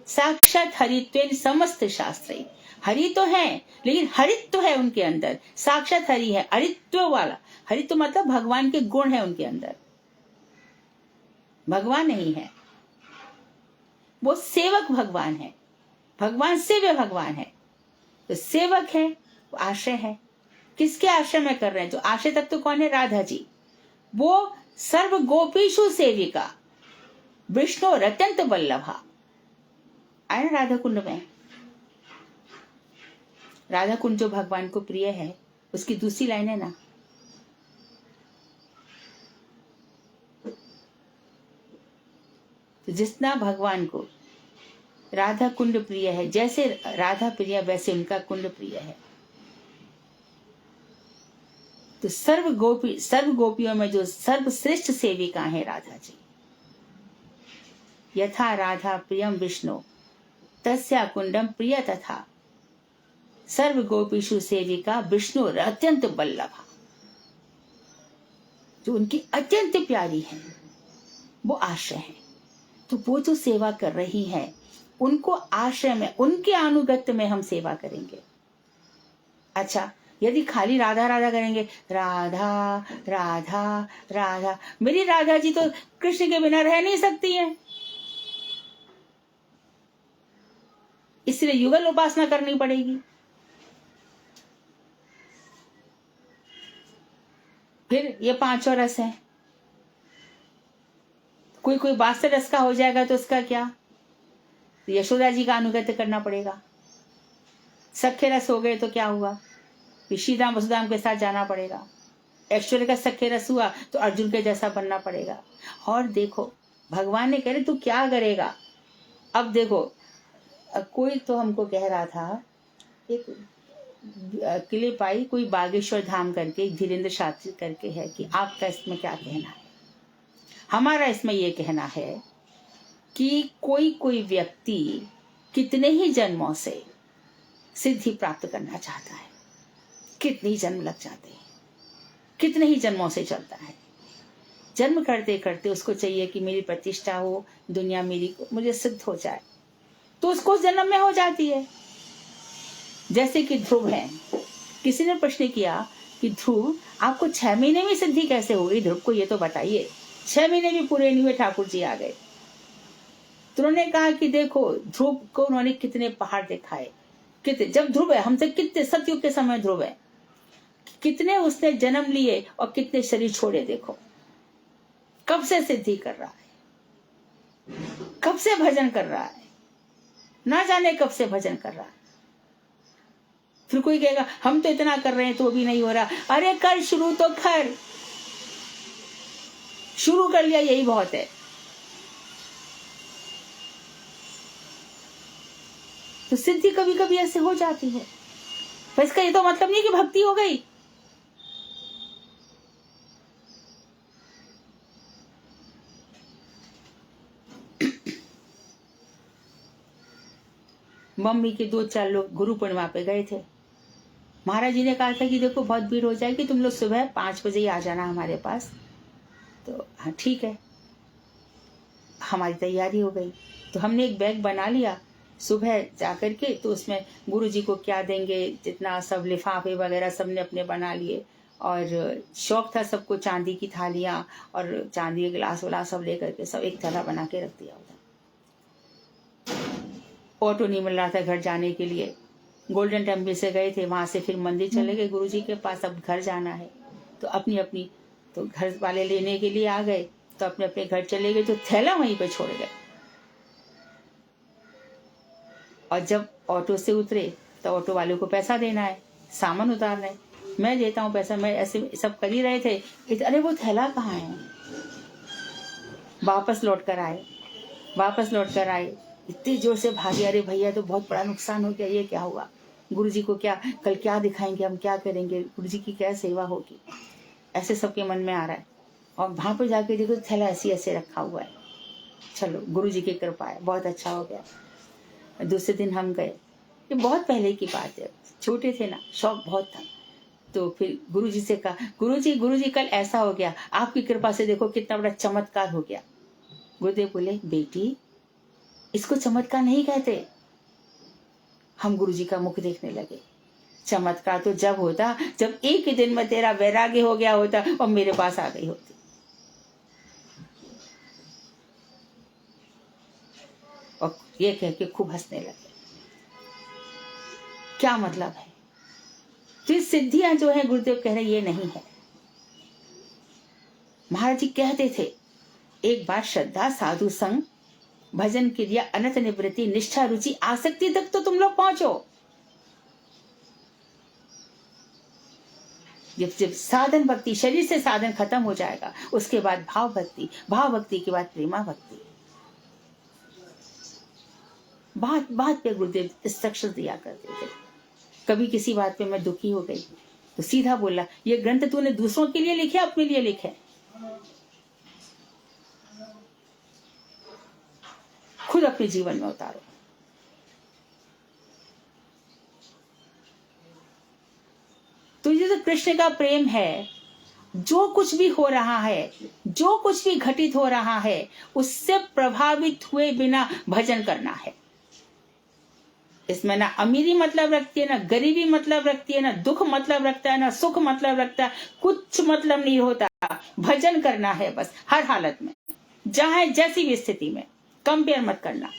साक्षात हरित्वेन समस्त शास्त्रे, हरि तो है, लेकिन हरित्व है उनके अंदर, साक्षात हरि है, हरित्व वाला। हरित्व मतलब भगवान के गुण है उनके अंदर, भगवान नहीं है, वो सेवक भगवान है, भगवान सेव्य भगवान है। तो सेवक है, वो आश्रय है। किसके आश्रय में कर रहे हैं? जो आश्रय तत्व तो कौन है? राधा जी। वो सर्व गोपीशु सेविका विष्णु रत्यंत वल्लभा। आए ना राधा कुंड में। राधा कुंड जो भगवान को प्रिय है, उसकी दूसरी लाइन है ना, तो जितना भगवान को राधा कुंड प्रिय है, जैसे राधा प्रिय वैसे उनका कुंड प्रिय है। तो सर्व गोपियों में जो सर्वश्रेष्ठ सेविका है राधा जी। यथा राधा प्रियम विष्णु तस्या कुंडम प्रिय तथा सर्व गोपीषु सेविका विष्णु अत्यंत बल्लभा। जो उनकी अत्यंत प्यारी है वो आश्रय है। तो वो जो सेवा कर रही है, उनको आश्रय में, उनके अनुगत्य में हम सेवा करेंगे। अच्छा, यदि खाली राधा राधा करेंगे, राधा राधा राधा, मेरी राधा जी तो कृष्ण के बिना रह नहीं सकती है, इसलिए युगल उपासना करनी पड़ेगी। फिर ये पांचों रस हैं, कोई कोई वात्सल्य रस का हो जाएगा तो उसका क्या? यशोदा जी का अनुगत्य करना पड़ेगा। सख्य रस हो गए तो क्या हुआ? श्रीराम वसुदाम के साथ जाना पड़ेगा। ऐश्वर्य का सख्य रस हुआ तो अर्जुन के जैसा बनना पड़ेगा। और देखो भगवान ने कह रहे तू क्या करेगा। अब देखो, कोई तो हमको कह रहा था, एक क्लिप आई, कोई बागेश्वर धाम करके, एक धीरेन्द्र शास्त्री करके है, कि आपका इसमें क्या कहना है। हमारा इसमें यह कहना है कि कोई कोई व्यक्ति कितने ही जन्मों से सिद्धि प्राप्त करना चाहता है, कितने ही जन्म लग जाते हैं, कितने ही जन्मों से चलता है। जन्म करते करते उसको चाहिए कि मेरी प्रतिष्ठा हो, दुनिया मेरी, मुझे सिद्ध हो जाए, तो उसको जन्म में हो जाती है। जैसे कि ध्रुव है, किसी ने प्रश्न किया कि ध्रुव आपको 6 महीने में सिद्धि कैसे हो गई, ध्रुव को ये तो बताइए। 6 महीने भी पूरे नहीं हुए, ठाकुर जी आ गए। तो उन्होंने कहा कि देखो, ध्रुव को उन्होंने कितने पहाड़ दिखाए, कितने, जब ध्रुव है हमसे कितने, सतयुग के समय ध्रुव है, कितने उसने जन्म लिए और कितने शरीर छोड़े। देखो कब से सिद्धि कर रहा है, कब से भजन कर रहा है, ना जाने कब से भजन कर रहा है। फिर कोई कहेगा हम तो इतना कर रहे हैं तो भी नहीं हो रहा। अरे कर शुरू तो कर, शुरू कर लिया यही बहुत है। तो सिद्धि कभी कभी ऐसे हो जाती है, पर इसका ये तो मतलब नहीं कि भक्ति हो गई। मम्मी के 2-4 लोग गुरु पूर्णिमा पे गए थे। महाराज जी ने कहा था कि देखो बहुत भीड़ हो जाएगी, तुम लोग सुबह 5 बजे ही आ जाना हमारे पास। तो हाँ ठीक है, हमारी तैयारी हो गई। तो हमने एक बैग बना लिया सुबह जाकर के, तो उसमें गुरु जी को क्या देंगे, जितना सब लिफाफे वगैरह सबने अपने बना लिए। और शौक था सबको चांदी की थालियां और चांदी के गिलास वलास सब लेकर के सब एक थैला बना के रख दिया उधर। ऑटो नहीं मिल रहा था घर जाने के लिए। गोल्डन टेम्पल से गए थे, वहां से फिर मंदिर चले गए गुरु जी के पास, अब घर जाना है। तो अपनी अपनी, तो घर वाले लेने के लिए आ गए, तो अपने अपने घर चले गए, तो थैला वहीं पे छोड़ गए। और जब ऑटो से उतरे तो ऑटो वाले को पैसा देना है, सामान उतारना है, मैं देता हूँ पैसा, मैं ऐसे सब कर ही रहे थे। अरे वो थैला कहाँ है। वापस लौट कर आए, इतनी जोर से भागे, अरे भैया तो बहुत बड़ा नुकसान हो गया, ये क्या हुआ, गुरुजी को क्या कल क्या दिखाएंगे, हम क्या करेंगे, गुरुजी की क्या सेवा होगी, ऐसे सबके मन में आ रहा है। और वहां पर जाके देखो थैला ऐसे रखा हुआ है। चलो गुरुजी की कृपा है, बहुत अच्छा हो गया। दूसरे दिन हम गए, ये बहुत पहले की बात है, छोटे थे ना, शौक बहुत था। तो फिर गुरुजी से कहा, गुरुजी कल ऐसा हो गया, आपकी कृपा से देखो कितना बड़ा चमत्कार हो गया। गुरुदेव बोले, बेटी इसको चमत्कार नहीं कहते, हम गुरु जी का मुख देखने लगे। चमत्कार तो जब होता जब एक ही दिन में तेरा वैराग्य हो गया होता और मेरे पास आ गई होती। और ये कह के खूब हंसने लगे। क्या मतलब है? तो ये सिद्धियां जो है गुरुदेव कह रहे ये नहीं है। महाराज जी कहते थे एक बार श्रद्धा साधु संग भजन क्रिया अनंत निवृत्ति निष्ठा रुचि आसक्ति तक तो तुम लोग पहुंचो। जब साधन भक्ति शरीर से साधन खत्म हो जाएगा उसके बाद भाव भक्ति के बाद प्रेमा भक्ति। बात पे गुरुदेव इंस्ट्रक्शन दिया करते थे। कभी किसी बात पे मैं दुखी हो गई तो सीधा बोला ये ग्रंथ तूने दूसरों के लिए लिखे अपने लिए लिखे? खुद अपने जीवन में उतारो। तो ये जो कृष्ण का प्रेम है, जो कुछ भी हो रहा है, जो कुछ भी घटित हो रहा है, उससे प्रभावित हुए बिना भजन करना है। इसमें ना अमीरी मतलब रखती है, ना गरीबी मतलब रखती है, ना दुख मतलब रखता है, ना सुख मतलब रखता है, कुछ मतलब नहीं होता। भजन करना है बस, हर हालत में, जहां जैसी भी स्थिति में। कंपेयर मत करना।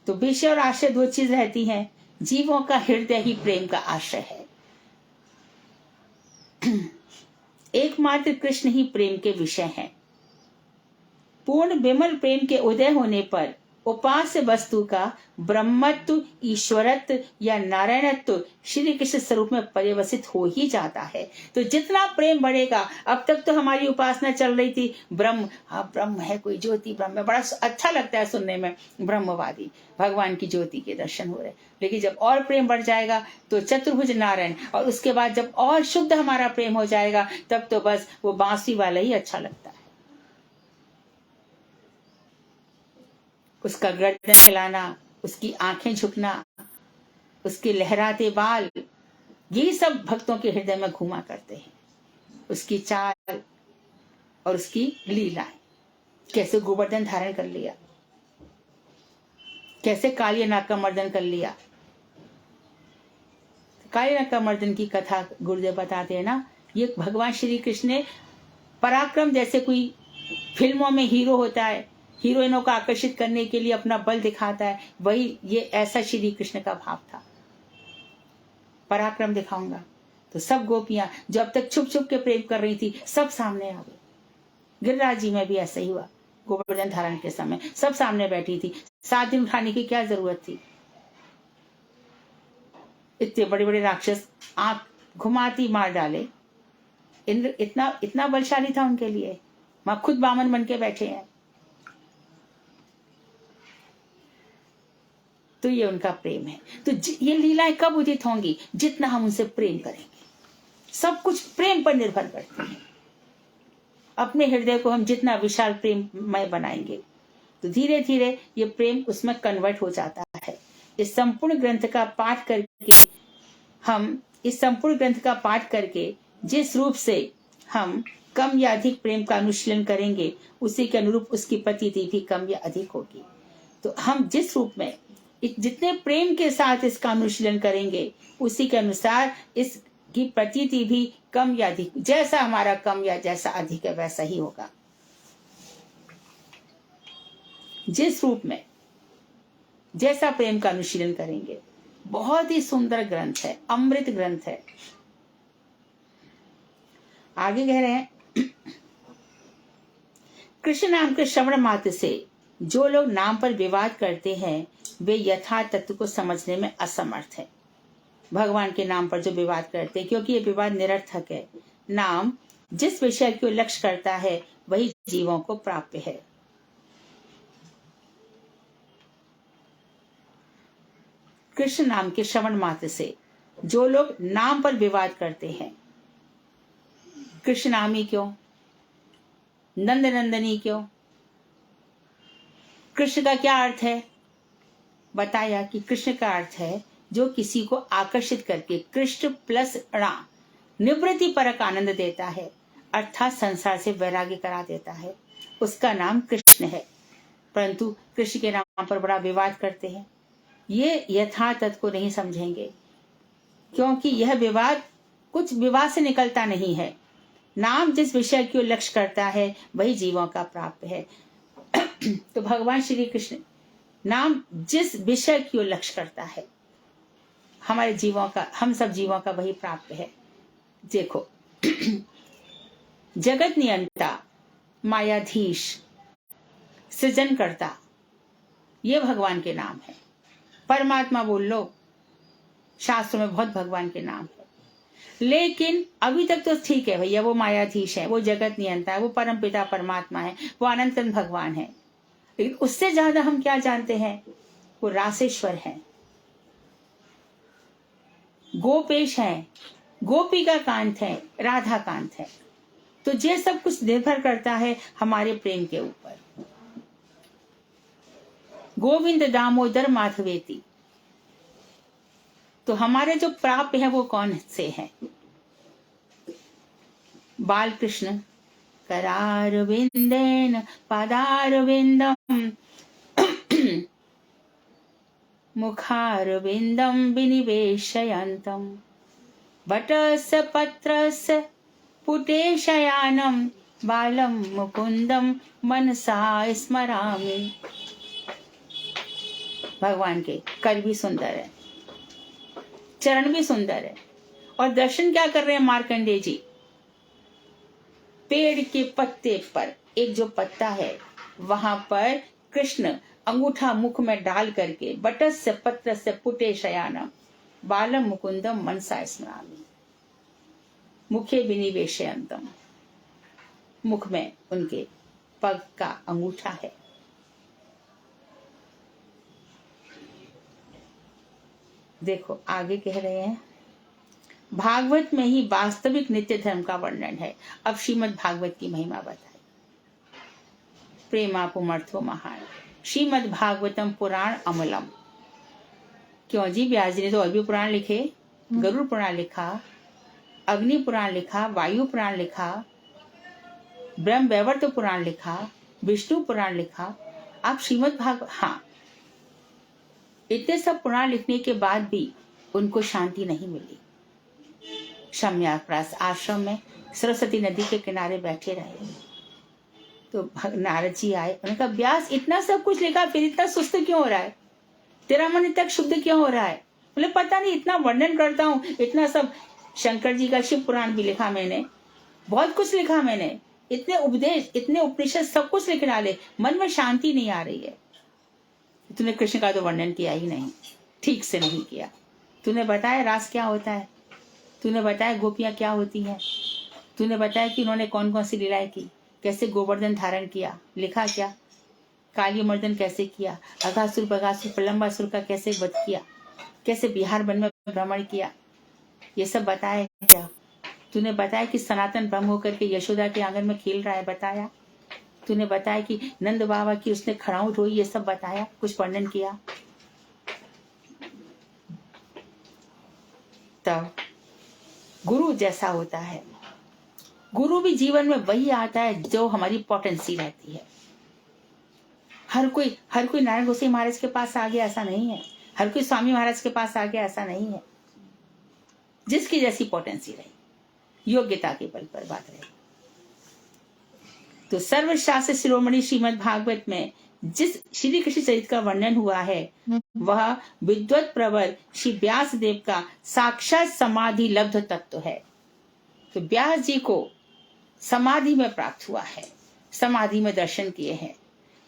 तो विषय और आश्रय दो चीज रहती हैं। जीवों का हृदय ही प्रेम का आश्रय है। एकमात्र कृष्ण ही प्रेम के विषय हैं। पूर्ण विमल प्रेम के उदय होने पर उपास्य वस्तु का ब्रह्मत्व, ईश्वरत्व या नारायणत्व श्री कृष्ण स्वरूप में परिवर्तित हो ही जाता है। तो जितना प्रेम बढ़ेगा, अब तक तो हमारी उपासना चल रही थी ब्रह्म, हाँ ब्रह्म है, कोई ज्योति ब्रह्म है, बड़ा अच्छा लगता है सुनने में, ब्रह्मवादी भगवान की ज्योति के दर्शन हो रहे। लेकिन जब और प्रेम बढ़ जाएगा तो चतुर्भुज नारायण, और उसके बाद जब और शुद्ध हमारा प्रेम हो जाएगा तब तो बस वो बांसुरी वाला ही अच्छा लगता है। उसका गर्दन हिलाना, उसकी आंखें झुकना, उसके लहराते बाल, ये सब भक्तों के हृदय में घूमा करते हैं। उसकी चाल और उसकी लीलाएं, कैसे गोवर्धन धारण कर लिया, कैसे कालिया नाग का मर्दन कर लिया। कालिया नाग का मर्दन की कथा गुरुदेव बताते हैं ना, ये भगवान श्री कृष्ण ने पराक्रम, जैसे कोई फिल्मों में हीरो होता है, हीरोइनों को आकर्षित करने के लिए अपना बल दिखाता है, वही ये ऐसा श्री कृष्ण का भाव था। पराक्रम दिखाऊंगा। तो सब गोपियां जो अब तक छुप छुप के प्रेम कर रही थी सब सामने आ गई। गिरिराज जी में भी ऐसा ही हुआ। गोवर्धन धारण के समय सब सामने बैठी थी। 7 दिन उठाने की क्या जरूरत थी? इतने बड़े बड़े राक्षस आंख घुमाती मार डाले। इंद्र इतना बलशाली था उनके लिए। वहां खुद बामन बन के बैठे हैं। तो ये उनका प्रेम है। तो ये लीलाएं कब उदित होंगी? जितना हम उनसे प्रेम करेंगे। सब कुछ प्रेम पर निर्भर करते हैं। अपने हृदय को हम जितना विशाल प्रेममय बनाएंगे तो धीरे धीरे ये प्रेम उसमें कन्वर्ट हो जाता है। इस संपूर्ण ग्रंथ का पाठ करके जिस रूप से हम कम या अधिक प्रेम का अनुशीलन करेंगे, उसी के अनुरूप उसकी प्रतीति भी कम या अधिक होगी। तो हम जिस रूप में जितने प्रेम के साथ इसका अनुशीलन करेंगे, उसी के अनुसार इसकी प्रतीति भी कम या अधिक, जैसा हमारा कम या जैसा अधिक है वैसा ही होगा। जिस रूप में जैसा प्रेम का अनुशीलन करेंगे। बहुत ही सुंदर ग्रंथ है, अमृत ग्रंथ है। आगे कह रहे हैं, कृष्ण नाम के श्रवण मात्र से जो लोग नाम पर विवाद करते हैं वे यथार्थ तत्व को समझने में असमर्थ है। भगवान के नाम पर जो विवाद करते हैं, क्योंकि ये विवाद निरर्थक है। नाम जिस विषय को लक्ष्य करता है वही जीवों को प्राप्य है। कृष्ण नाम के श्रवण मात्र से जो लोग नाम पर विवाद करते हैं, कृष्ण नामी क्यों, नंद नंदनी क्यों, कृष्ण का क्या अर्थ है? बताया कि कृष्ण का अर्थ है जो किसी को आकर्षित करके कृष्ण प्लस णा निवृत्ति परक आनंद देता है, अर्थात संसार से वैराग्य करा देता है। उसका नाम कृष्ण है, परंतु कृष्ण के नाम पर बड़ा विवाद करते हैं। ये यथार्थ तत्व को नहीं समझेंगे, क्योंकि यह विवाद कुछ विवाद से निकलता नहीं है। नाम जिस विषय की ओर लक्ष्य करता है वही जीवों का प्राप्त है। तो भगवान श्री कृष्ण नाम जिस विषय की ओर लक्ष्य करता है, हमारे जीवों का, हम सब जीवों का वही प्राप्त है। देखो, जगत नियंता, मायाधीश, सृजन करता, ये भगवान के नाम है। परमात्मा बोल लो, शास्त्रों में बहुत भगवान के नाम है, लेकिन अभी तक तो ठीक है भैया, वो मायाधीश है, वो जगत नियंता है, वो परम पिता परमात्मा है, वो अनंतन भगवान है। लेकिन उससे ज्यादा हम क्या जानते हैं? वो रासेश्वर है, गोपेश है, गोपिका कांत है, राधा कांत है। तो ये सब कुछ निर्भर करता है हमारे प्रेम के ऊपर। गोविंद दामोदर माधवेति, तो हमारे जो प्राप्त है वो कौन से हैं? बाल कृष्ण करारविंदेन पादारविंदम मुखारविंदम विनिवेशयन्तम वटस्य पत्रस्य पुटेशयानम बालम मुकुंदम मनसा स्मरामि। भगवान के कर भी सुंदर है, चरण भी सुंदर है, और दर्शन क्या कर रहे हैं मार्कंडेय जी? पेड़ के पत्ते पर एक जो पत्ता है वहां पर कृष्ण अंगूठा मुख में डाल करके बटस्य पत्रस्य पुटे शयानम बालम मुकुंदम मनसा स्मरामि, मुखे विनिवेशयन्तम, मुख में उनके पग का अंगूठा है। देखो आगे कह रहे हैं, भागवत में ही वास्तविक नित्य धर्म का वर्णन है। अब श्रीमद् भागवत की महिमा बताई। प्रेमापुमर्थो महान श्रीमद् भागवतम पुराण अमलम। क्यों जी? व्यास जी ने तो और भी पुराण लिखे, गरुड़ पुराण लिखा, अग्नि पुराण लिखा, वायु पुराण लिखा, ब्रह्म वैवर्त पुराण लिखा, विष्णु पुराण लिखा। आप श्रीमद् भागवत, हाँ, इतने सब पुराण लिखने के बाद भी उनको शांति नहीं मिली। शम्याप्रास आश्रम में सरस्वती नदी के किनारे बैठे रहे, तो नारद जी आए। उन्होंने कहा, व्यास इतना सब कुछ लिखा, फिर इतना सुस्त क्यों हो रहा है? तेरा मन इतना शुद्ध क्यों हो रहा है? बोले पता नहीं, इतना वर्णन करता हूँ, इतना सब। शंकर जी का शिव पुराण भी लिखा मैंने, बहुत कुछ लिखा मैंने, इतने उपदेश, इतने उपनिषद, सब कुछ लिख डाले, मन में शांति नहीं आ रही है। तूने कृष्ण का तो वर्णन किया ही नहीं, ठीक से नहीं किया। तूने बताया रास क्या होता है, तूने बताया गोपियां क्या होती हैं, तूने बताया कि उन्होंने कौन कौन सी लीलाएं की, कैसे गोवर्धन धारण किया, लिखा क्या, काली मर्दन कैसे किया, अघासुर बगासुर प्रलंबासुर का कैसे वध किया, कैसे बिहार वन में भ्रमण किया, ये सब बताया क्या? तूने बताया कि सनातन ब्रह्म होकर के यशोदा के आंगन में खेल रहा है, बताया? तूने बताया कि नंद बाबा की उसने खड़ाऊ ढोई, ये सब बताया? कुछ वर्णन किया? तब गुरु जैसा होता है, गुरु भी जीवन में वही आता है जो हमारी पोटेंसी रहती है। हर कोई नारायण गोसाई महाराज के पास आ गया ऐसा नहीं है, हर कोई स्वामी महाराज के पास आ गया ऐसा नहीं है। जिसकी जैसी पोटेंसी रही, योग्यता के बल पर बात रही। तो सर्वशास्त्र शिरोमणि श्रीमद् भागवत में जिस श्री कृष्ण चरित्र का वर्णन हुआ है वह विद्वत प्रवर श्री व्यास देव का साक्षात समाधि लब्ध तत्व है। तो व्यास जी को समाधि में प्राप्त हुआ है, समाधि में दर्शन किए हैं।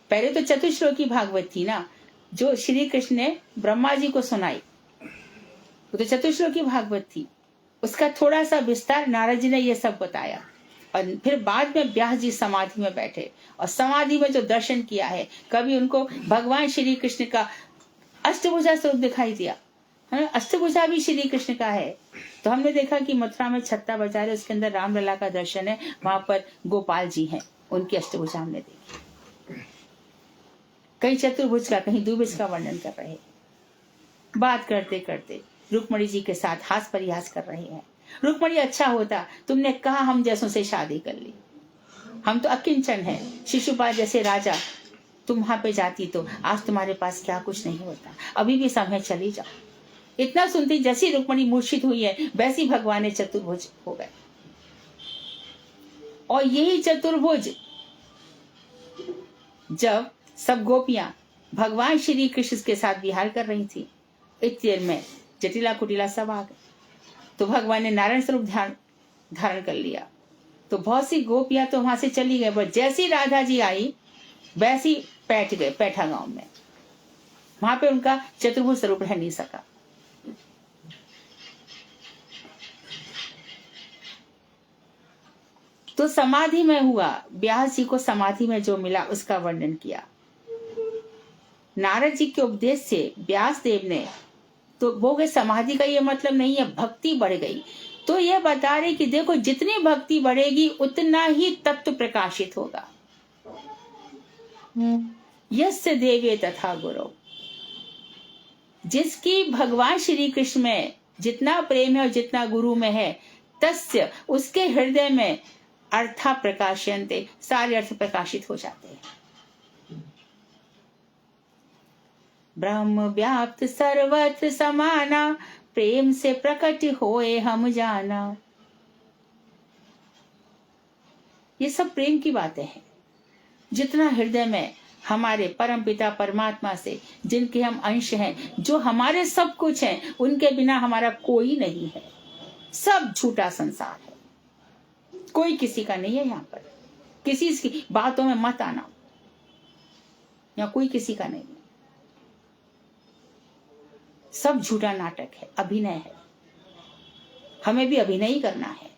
पहले तो चतुश्लोकी भागवत थी ना, जो श्री कृष्ण ने ब्रह्मा जी को सुनाई, वो तो चतुश्लोकी भागवत थी। उसका थोड़ा सा विस्तार नारद जी ने ये सब बताया, और फिर बाद में व्यास जी समाधि में बैठे और समाधि में जो दर्शन किया है, कभी उनको भगवान श्री कृष्ण का अष्टभुजा स्वरूप दिखाई दिया है ना। अष्टभुजा भी श्री कृष्ण का है। तो हमने देखा कि मथुरा में छत्ता बाजार है, उसके अंदर रामलला का दर्शन है, वहां पर गोपाल जी हैं, उनकी अष्टभुजा हमने देखी। कहीं चतुर्भुज का, कहीं द्विभुज का वर्णन कर रहे हैं। बात करते करते रुक्मणी जी के साथ हास परिहास कर रहे हैं। रुक्मणी अच्छा होता तुमने कहा हम जैसों से शादी कर ली, हम तो अकिंचन हैं। शिशुपाल जैसे राजा, तुम वहां पे जाती तो आज तुम्हारे पास क्या कुछ नहीं होता। अभी भी समय चली जाओ। इतना सुनती जैसी रुक्मणी मूर्छित हुई है वैसी भगवान ने चतुर्भुज हो गए। और यही चतुर्भुज जब सब गोपियां भगवान श्री कृष्ण के साथ विहार कर रही थी, इतनी देर में जटिला कुटिला सब आ गए। तो भगवान ने नारायण स्वरूप धारण कर लिया। तो बहुत सी गोपियां तो वहां से चली गई, बस जैसी राधा जी आई वैसी बैठ गए पैठा गांव में। वहां पे उनका चतुर्भुज स्वरूप रह नहीं सका। तो समाधि में हुआ, व्यास जी को समाधि में जो मिला उसका वर्णन किया। नारद जी के उपदेश से व्यास देव ने तो वो गए, समाधि का ये मतलब नहीं है भक्ति बढ़ गई। तो ये बता रहे कि देखो जितनी भक्ति बढ़ेगी उतना ही तत्व प्रकाशित होगा। यस्य देवे तथा गुरु, जिसकी भगवान श्री कृष्ण में जितना प्रेम है और जितना गुरु में है, तस्य उसके हृदय में अर्था प्रकाशयन्ते, सारे अर्थ प्रकाशित हो जाते हैं। ब्रह्म व्याप्त सर्वत्र समाना, प्रेम से प्रकट होए हम जाना। ये सब प्रेम की बातें हैं। जितना हृदय में हमारे परम पिता परमात्मा से, जिनके हम अंश हैं, जो हमारे सब कुछ हैं, उनके बिना हमारा कोई नहीं है। सब झूठा संसार है, कोई किसी का नहीं है। यहाँ पर किसी की बातों में मत आना, यहाँ कोई किसी का नहीं है। सब झूठा नाटक है, अभिनय है। हमें भी अभिनय ही करना है,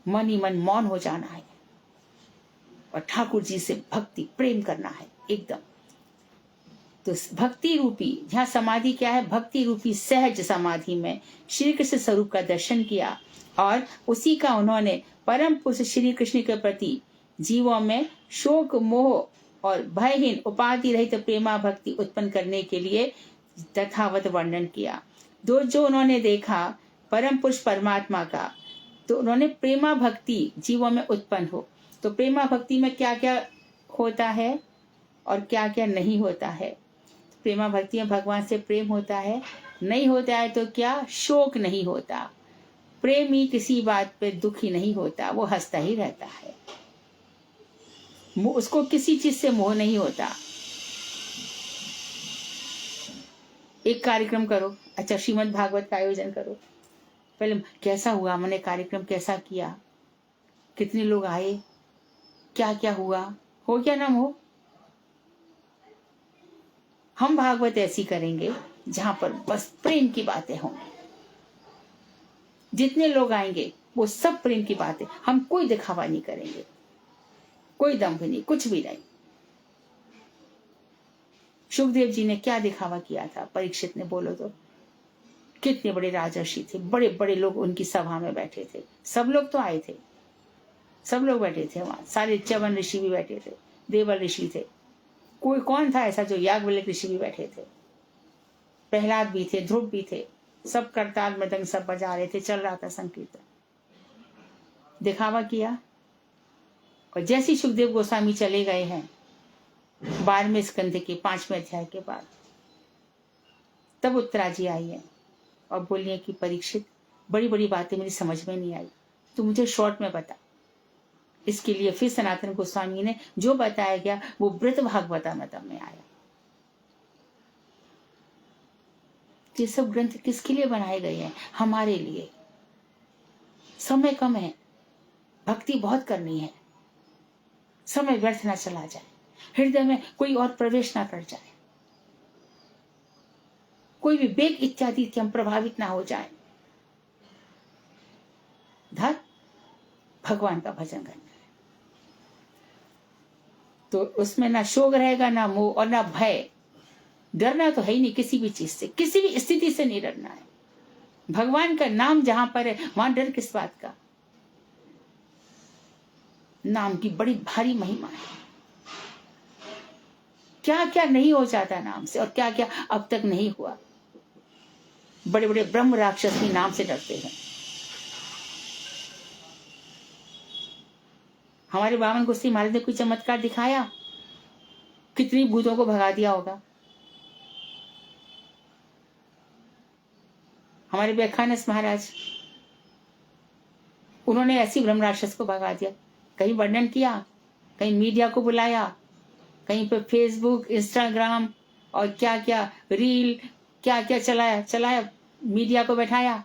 मन ही मन मौन हो जाना है और ठाकुर जी से भक्ति प्रेम करना है एकदम। तो भक्ति रूपी, जहाँ समाधि क्या है, भक्ति रूपी सहज समाधि में श्री कृष्ण स्वरूप का दर्शन किया और उसी का उन्होंने परम पुरुष श्री कृष्ण के प्रति जीवों में शोक मोह और भयहीन उपाधि रहित प्रेमा भक्ति उत्पन्न करने के लिए तथावत वर्णन किया। जो उन्होंने देखा परम पुरुष परमात्मा का, तो उन्होंने प्रेमा भक्ति जीवों में उत्पन्न हो। तो प्रेमा भक्ति में क्या क्या होता है और क्या क्या नहीं होता है। प्रेमा भक्ति में भगवान से प्रेम होता है, नहीं होता है तो क्या, शोक नहीं होता। प्रेमी किसी बात पे दुखी नहीं होता, वो हंसता ही रहता है, उसको किसी चीज से मोह नहीं होता। एक कार्यक्रम करो, अच्छा श्रीमद् भागवत का आयोजन करो, पहले कैसा हुआ, मैंने कार्यक्रम कैसा किया, कितने लोग आए, क्या क्या हुआ, हो क्या ना हो। हम भागवत ऐसी करेंगे जहां पर बस प्रेम की बातें होंगी। जितने लोग आएंगे वो सब प्रेम की बातें, हम कोई दिखावा नहीं करेंगे, कोई दम्भ नहीं, कुछ भी नहीं। सुखदेव जी ने क्या दिखावा किया था, परीक्षित ने, बोलो तो। कितने बड़े राजर्षि थे, बड़े बड़े लोग उनकी सभा में बैठे थे। सब लोग तो आए थे, सब लोग बैठे थे वहां, सारे च्यवन ऋषि भी बैठे थे, देवल ऋषि थे। कोई कौन था ऐसा जो, याज्ञवल्क्य ऋषि भी बैठे थे, प्रहलाद भी थे, ध्रुव भी थे। सब करताल मृदंग सब बजा रहे थे, चल रहा था संकीर्तन, दिखावा किया। और जैसे सुखदेव गोस्वामी चले गए हैं 12वें स्कंध के 5वें अध्याय के बाद, तब उत्तरा जी आई है और बोली है कि परीक्षित, बड़ी बड़ी बातें मेरी समझ में नहीं आई, तो मुझे शॉर्ट में बता। इसके लिए फिर सनातन गोस्वामी ने जो बताया गया वो वृत भागवतामृतम में आया। ये सब ग्रंथ किसके लिए बनाए गए हैं, हमारे लिए। समय कम है, भक्ति बहुत करनी है, समय व्यर्थ ना चला जाए, हृदय में कोई और प्रवेश ना कर जाए, कोई भी वेग इत्यादि हम प्रभावित ना हो जाए। धर भगवान का भजन करना है, तो उसमें ना शोक रहेगा, ना मोह और ना भय। डरना तो है ही नहीं किसी भी चीज से, किसी भी स्थिति से नहीं डरना है। भगवान का नाम जहां पर है वहां डर किस बात का। नाम की बड़ी भारी महिमा है, क्या क्या नहीं हो जाता नाम से और क्या क्या अब तक नहीं हुआ। बड़े बड़े ब्रह्म राक्षस भी नाम से डरते हैं। हमारे बामन गुस्सी महाराज ने कोई चमत्कार दिखाया, कितनी भूतों को भगा दिया होगा। हमारे व्याख्यानस महाराज, उन्होंने ऐसी ब्रह्म राक्षस को भगा दिया। कहीं वर्णन किया, कहीं मीडिया को बुलाया, कहीं पे फेसबुक, इंस्टाग्राम और क्या क्या रील, क्या क्या चलाया, मीडिया को बैठाया।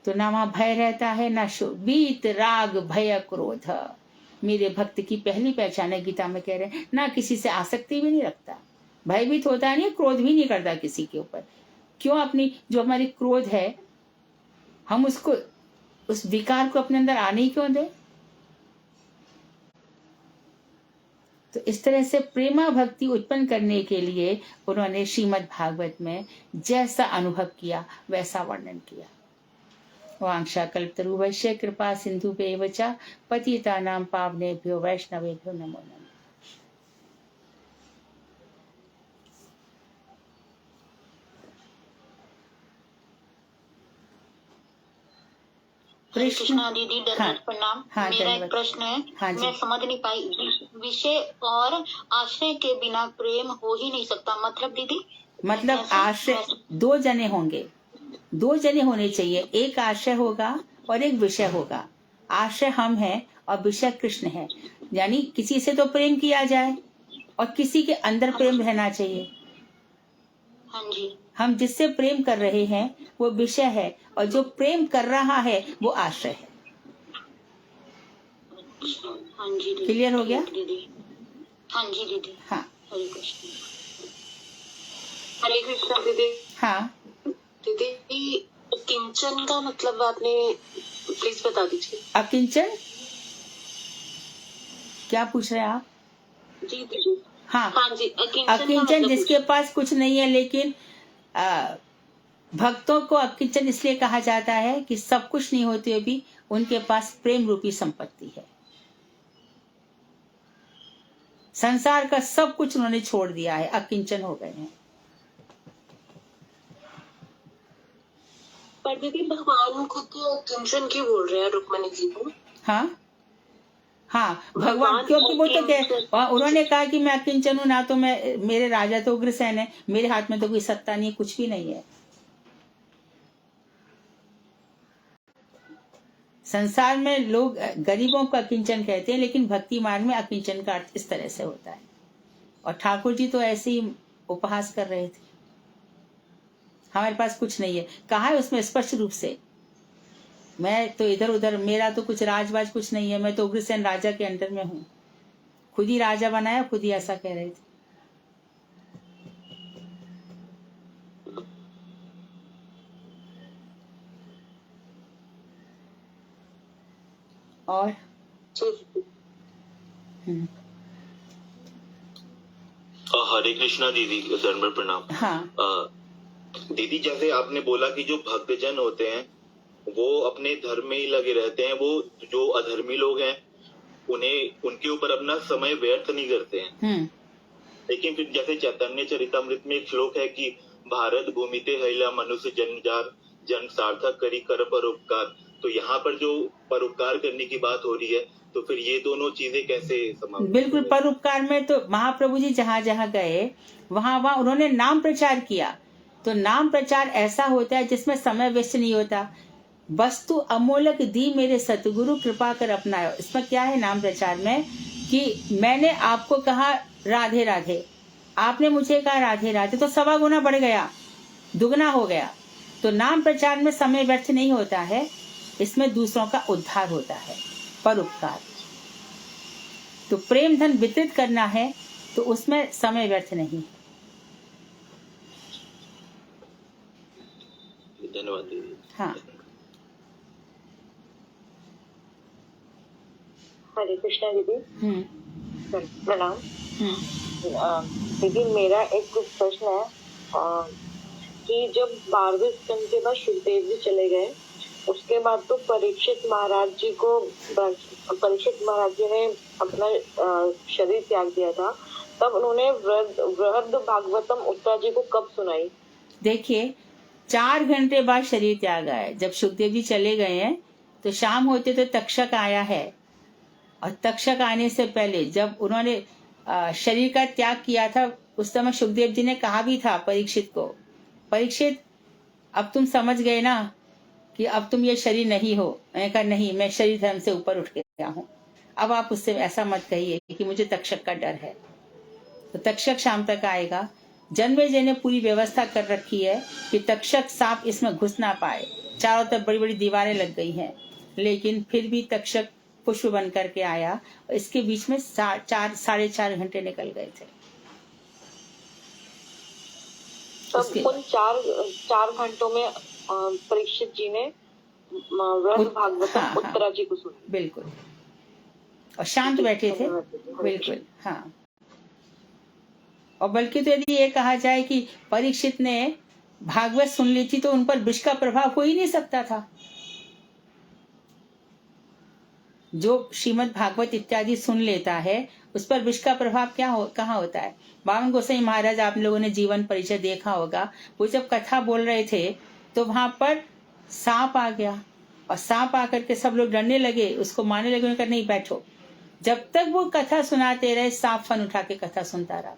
तो ना वहां भय रहता है, ना बीत राग भय क्रोध। मेरे भक्त की पहली पहचान है, गीता में कह रहे हैं, ना किसी से आसक्ति भी नहीं रखता, भयभीत होता नहीं, क्रोध भी नहीं करता किसी के ऊपर। क्यों? अपनी जो हमारी क्रोध है, हम उसको, उस विकार को अपने अंदर आने ही क्यों दें? तो इस तरह से प्रेमा भक्ति उत्पन्न करने के लिए उन्होंने श्रीमद् भागवत में जैसा अनुभव किया वैसा वर्णन किया। वांछा कल्पतरुभ्यश्च कृपा सिन्धुभ्येव च पतितानां पावनेभ्यो वैष्णवेभ्यो नमो नमः। कृष्णा दीदी, दंडवत प्रणाम। हाँ, मेरा एक दंडवत। प्रश्न है, हाँ जी। मैं समझ नहीं पाई। विषय और आश्रय के बिना प्रेम हो ही नहीं सकता, मतलब दीदी? मतलब आश्रय दो जने होंगे, दो जने होने चाहिए, एक आश्रय होगा और एक विषय होगा। आश्रय हम हैं और विषय कृष्ण है, यानी किसी से तो प्रेम किया जाए और किसी के अंदर प्रेम रहना चाहिए। हाँ जी। हम जिससे प्रेम कर रहे हैं वो विषय है और जो प्रेम कर रहा है वो आश्रय है। हाँ जी दीदी। क्लियर हो गया? दीदी हाँ जी दीदी। हाँ हरे कृष्ण। हरे कृष्ण दीदी। हाँ दीदी, किंचन का मतलब आपने प्लीज बता दीजिए। अकिंचन क्या पूछ रहे हैं आप? जी दीदी। हाँ हाँ जी, अकिंचन जिसके पास कुछ नहीं है, लेकिन भक्तों को अकिंचन इसलिए कहा जाता है कि सब कुछ नहीं होते हुए भी उनके पास प्रेम रूपी संपत्ति है। संसार का सब कुछ उन्होंने छोड़ दिया है, अकिंचन हो गए हैं। पर दीदी, भगवान खुद को किंचन क्यों बोल रहे हैं रुक्मणी जी को? हाँ हाँ, भगवान, क्योंकि वो तो क्या, उन्होंने कहा कि मैं अकिंचन हूं, ना तो मैं, मेरे राजा तो उग्रसेन है, मेरे हाथ में तो कोई सत्ता नहीं है, कुछ भी नहीं है। संसार में लोग गरीबों को अकिंचन कहते हैं, लेकिन भक्ति मार्ग में अकिंचन का अर्थ इस तरह से होता है। और ठाकुर जी तो ऐसे ही उपहास कर रहे थे, हमारे पास कुछ नहीं है। कहा है उसमें स्पष्ट रूप से, मैं तो इधर उधर, मेरा तो कुछ राजवाज कुछ नहीं है, मैं तो उग्रसेन राजा के अंडर में हूँ। खुद ही राजा बनाया, खुद ही ऐसा कह रहे थे। और हरे कृष्णा दीदी, दंडवत प्रणाम। हाँ दीदी, जैसे आपने बोला कि जो भक्तजन होते हैं वो अपने धर्म में ही लगे रहते हैं, वो जो अधर्मी लोग हैं उन्हें, उनके ऊपर अपना समय व्यर्थ नहीं करते हैं। लेकिन फिर जैसे चैतन्य चरितमृत में एक श्लोक है कि भारत भूमिते हैला मनुष्य जन्मजार जन्म सार्थक करी कर परोपकार। तो यहाँ पर जो परोपकार करने की बात हो रही है, तो फिर ये दोनों चीजें कैसे समाप्त? बिल्कुल, परोपकार में तो महाप्रभु जी जहाँ जहाँ गए वहाँ वहाँ उन्होंने नाम प्रचार किया। तो नाम प्रचार ऐसा होता है जिसमें समय वेस्ट नहीं होता। वस्तु अमोलक दी मेरे सतगुरु कृपा कर अपनायो। इसमें क्या है नाम प्रचार में, कि मैंने आपको कहा राधे राधे, आपने मुझे कहा राधे राधे, तो 1.25 गुना बढ़ गया, दुगना हो गया। तो नाम प्रचार में समय व्यर्थ नहीं होता है, इसमें दूसरों का उद्धार होता है, परोपकार। तो प्रेम धन वितरित करना है तो उसमें समय व्यर्थ नहीं। धन्यवाद दीदी। हाँ हरे कृष्णा दीदी। प्रणाम। दीदी, मेरा एक प्रश्न है कि जब 12वें स्कंद के बाद सुखदेव जी चले गए, उसके बाद तो परीक्षित महाराज जी ने अपना शरीर त्याग दिया था। तब उन्होंने वृहद भागवतम उत्तरा जी को कब सुनाई? देखिए 4 घंटे बाद शरीर त्याग आया। जब सुखदेव जी चले गए हैं तो शाम होते तो तक्षक आया है, और तक्षक आने से पहले जब उन्होंने शरीर का त्याग किया था, उस समय सुखदेव जी ने कहा भी था परीक्षित को, परीक्षित अब तुम समझ गए ना कि अब तुम ये शरीर नहीं हो। मैंने कहा नहीं, मैं शरीर धर्म से ऊपर उठ गया हूँ। अब आप उससे ऐसा मत कहिए कि मुझे तक्षक का डर है। तो तक्षक शाम तक आएगा। जन्मेजय ने पूरी व्यवस्था कर रखी है कि तक्षक सांप इसमें घुस ना पाए। चारों तरफ बड़ी बड़ी दीवारें लग गई हैं, लेकिन फिर भी तक्षक पुष्प बन करके आया, और इसके बीच में 4.5 घंटे निकल गए थे। तब उन 4 घंटों में परीक्षित जी ने व्रत भागवतम उत्तरा जी को सुना। बिल्कुल, और शांत बैठे थे। बिल्कुल, हाँ। और बल्कि तो यदि ये कहा जाए कि परीक्षित ने भागवत सुन ली थी तो उन पर विष का प्रभाव हो ही नहीं सकता था। जो श्रीमद् भागवत इत्यादि सुन लेता है उस पर विष का प्रभाव कहाँ होता है। बामन गोसाई महाराज, आप लोगों ने जीवन परिचय देखा होगा, वो जब कथा बोल रहे थे तो वहां पर सांप आ गया, और सांप आकर के सब लोग डरने लगे, उसको मारने लगे। उन्होंने कहा नहीं बैठो। जब तक वो कथा सुनाते रहे, सांप फन उठा के कथा सुनता रहा।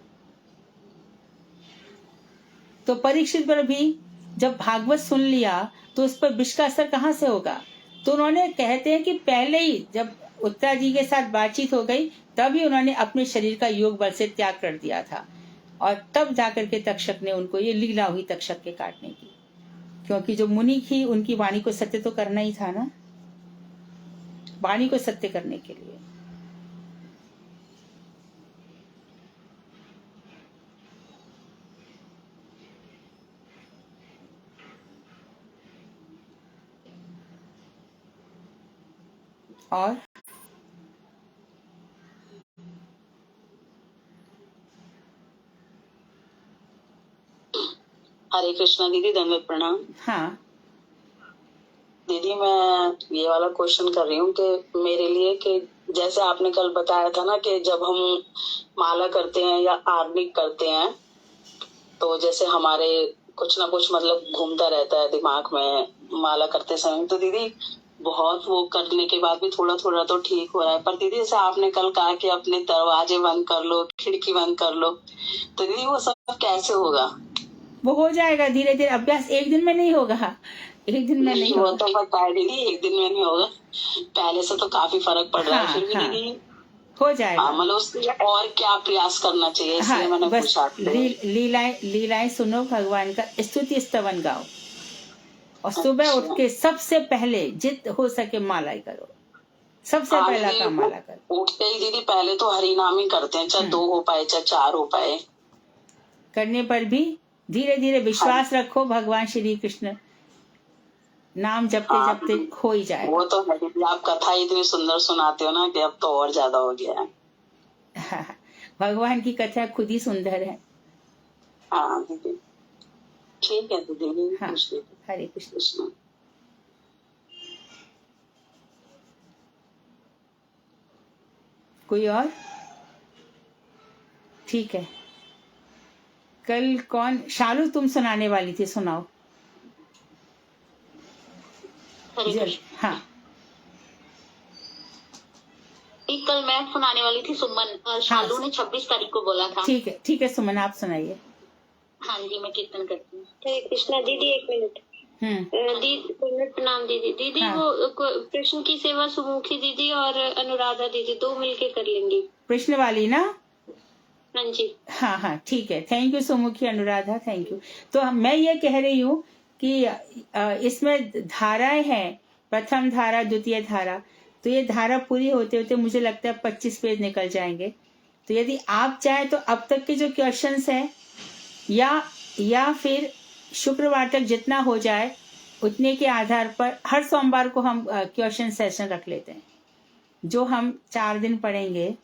तो परीक्षित पर भी जब भागवत सुन लिया तो उस पर विष का असर कहाँ से होगा। तो उन्होंने कहते हैं कि पहले ही जब उत्तरा जी के साथ बातचीत हो गई, तभी उन्होंने अपने शरीर का योग बल से त्याग कर दिया था, और तब जाकर के तक्षक ने उनको, ये लीला हुई तक्षक के काटने की। क्योंकि जो मुनि थी उनकी वाणी को सत्य तो करना ही था ना, वाणी को सत्य करने के लिए। और हरे कृष्णा दीदी, दंडवत प्रणाम। हाँ दीदी, मैं ये वाला क्वेश्चन कर रही हूँ कि मेरे लिए, कि जैसे आपने कल बताया था ना कि जब हम माला करते हैं या आर्निक करते हैं तो जैसे हमारे कुछ ना कुछ मतलब घूमता रहता है दिमाग में माला करते समय। तो दीदी बहुत वो करने के बाद भी थोड़ा थोड़ा तो ठीक हो रहा है, पर दीदी जैसे आपने कल कहा कि अपने दरवाजे बंद कर लो, खिड़की बंद कर लो, तो दीदी वो सब कैसे होगा? वो हो जाएगा धीरे धीरे, अभ्यास एक दिन में नहीं होगा, एक दिन में नहीं होगा। वो तो पता है दीदी, एक दिन में नहीं होगा। पहले से तो काफी फर्क पड़ रहा है, फिर भी दीदी हो जाएगा। मतलब उसके लिए और क्या प्रयास करना चाहिए, इसलिए मैंने बस पूछा। लीलाएं सुनो, भगवान का स्तुति स्तवन गाओ, और सुबह उठ के सबसे पहले जित हो सके माला करो। सबसे पहला काम माला करो। उठते ही दीदी पहले तो हरि नाम ही करते हैं, चाहे 2 हो पाए चाहे 4 हो पाए। करने पर भी धीरे धीरे विश्वास रखो, भगवान श्री कृष्ण नाम जपते जपते हो ही जाएगा। वो तो है दीदी, आप कथा इतनी सुंदर सुनाते हो ना कि अब तो और ज्यादा हो गया है। भगवान की कथा खुद ही सुंदर है। हाँ दीदी, ठीक है दीदी। हाँ, हरे कृष्ण। कोई और? ठीक है, कल कौन? शालू तुम सुनाने वाली थी, सुनाओ। हाँ, कल मैं सुनाने वाली थी सुमन। शालू ने 26 तारीख को बोला था। ठीक है सुमन, आप सुनाइए। हाँ जी, मैं कीर्तन करती हूँ। हरे कृष्णा दीदी, 1 मिनट। दीदी प्रणाम दीदी। हाँ। वो कृष्ण की सेवा सुमुखी दीदी और अनुराधा दीदी 2 मिलके कर लेंगी। कृष्ण वाली ना? हाँ जी। हाँ ठीक है, thank you Sumukhi, Anuradha, thank you. तो मैं ये कह रही हूँ कि इसमें धाराएं हैं, प्रथम धारा, द्वितीय धारा। तो ये धारा पूरी होते होते मुझे लगता है 25 पेज निकल जाएंगे। तो यदि आप चाहें तो अब तक के जो क्वेश्चंस हैं या फिर शुक्रवार तक जितना हो जाए उतने के आधार पर हर सोमवार को हम क्वेश्चन सेशन रख लेते हैं। जो हम 4 दिन पढ़ेंगे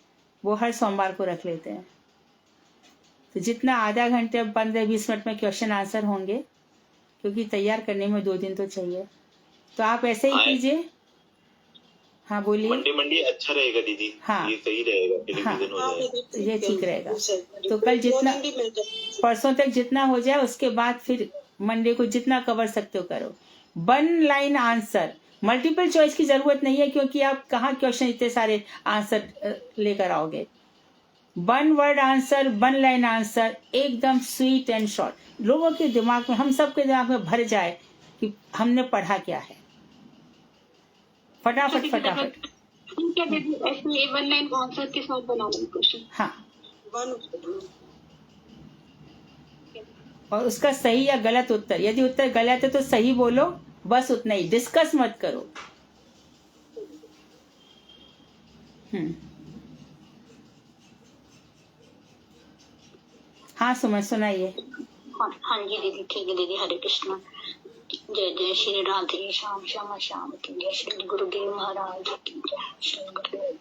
वो हर सोमवार को रख लेते हैं। तो जितना आधा घंटे 15-20 मिनट में क्वेश्चन आंसर होंगे, क्योंकि तैयार करने में 2 दिन तो चाहिए। तो आप ऐसे ही कीजिए। हाँ बोलिए। मंडे अच्छा रहेगा दीदी। हाँ, ये सही रहेगा, टेलीविजन हो जाएगा, ये ठीक रहेगा। तो कल जितना, परसों तक जितना हो जाए, उसके बाद फिर मंडे को जितना कवर सकते हो करो। 1 लाइन आंसर, मल्टीपल चॉइस की जरूरत नहीं है, क्योंकि आप कहाँ क्वेश्चन इतने सारे आंसर लेकर आओगे। 1 वर्ड आंसर, 1 लाइन आंसर, एकदम स्वीट एंड शॉर्ट, लोगों के दिमाग में, हम सबके दिमाग में भर जाए कि हमने पढ़ा क्या है। फटाफट फटाफट। ठीक है दीदी, ऐसे 1 लाइन आंसर के साथ बना लेंगे क्वेश्चन। हाँ, और उसका सही या गलत उत्तर, यदि उत्तर गलत है तो सही बोलो, बस उतना ही, डिस्कस मत करो। हाँ सुमन, सुनाइए। हाँ जी दीदी, ठीक है दीदी। हरे कृष्णा। जय जय श्री राधे श्याम श्यामा श्याम की जय। श्री गुरुदेव महाराज की जय। श्री गुरुदेव।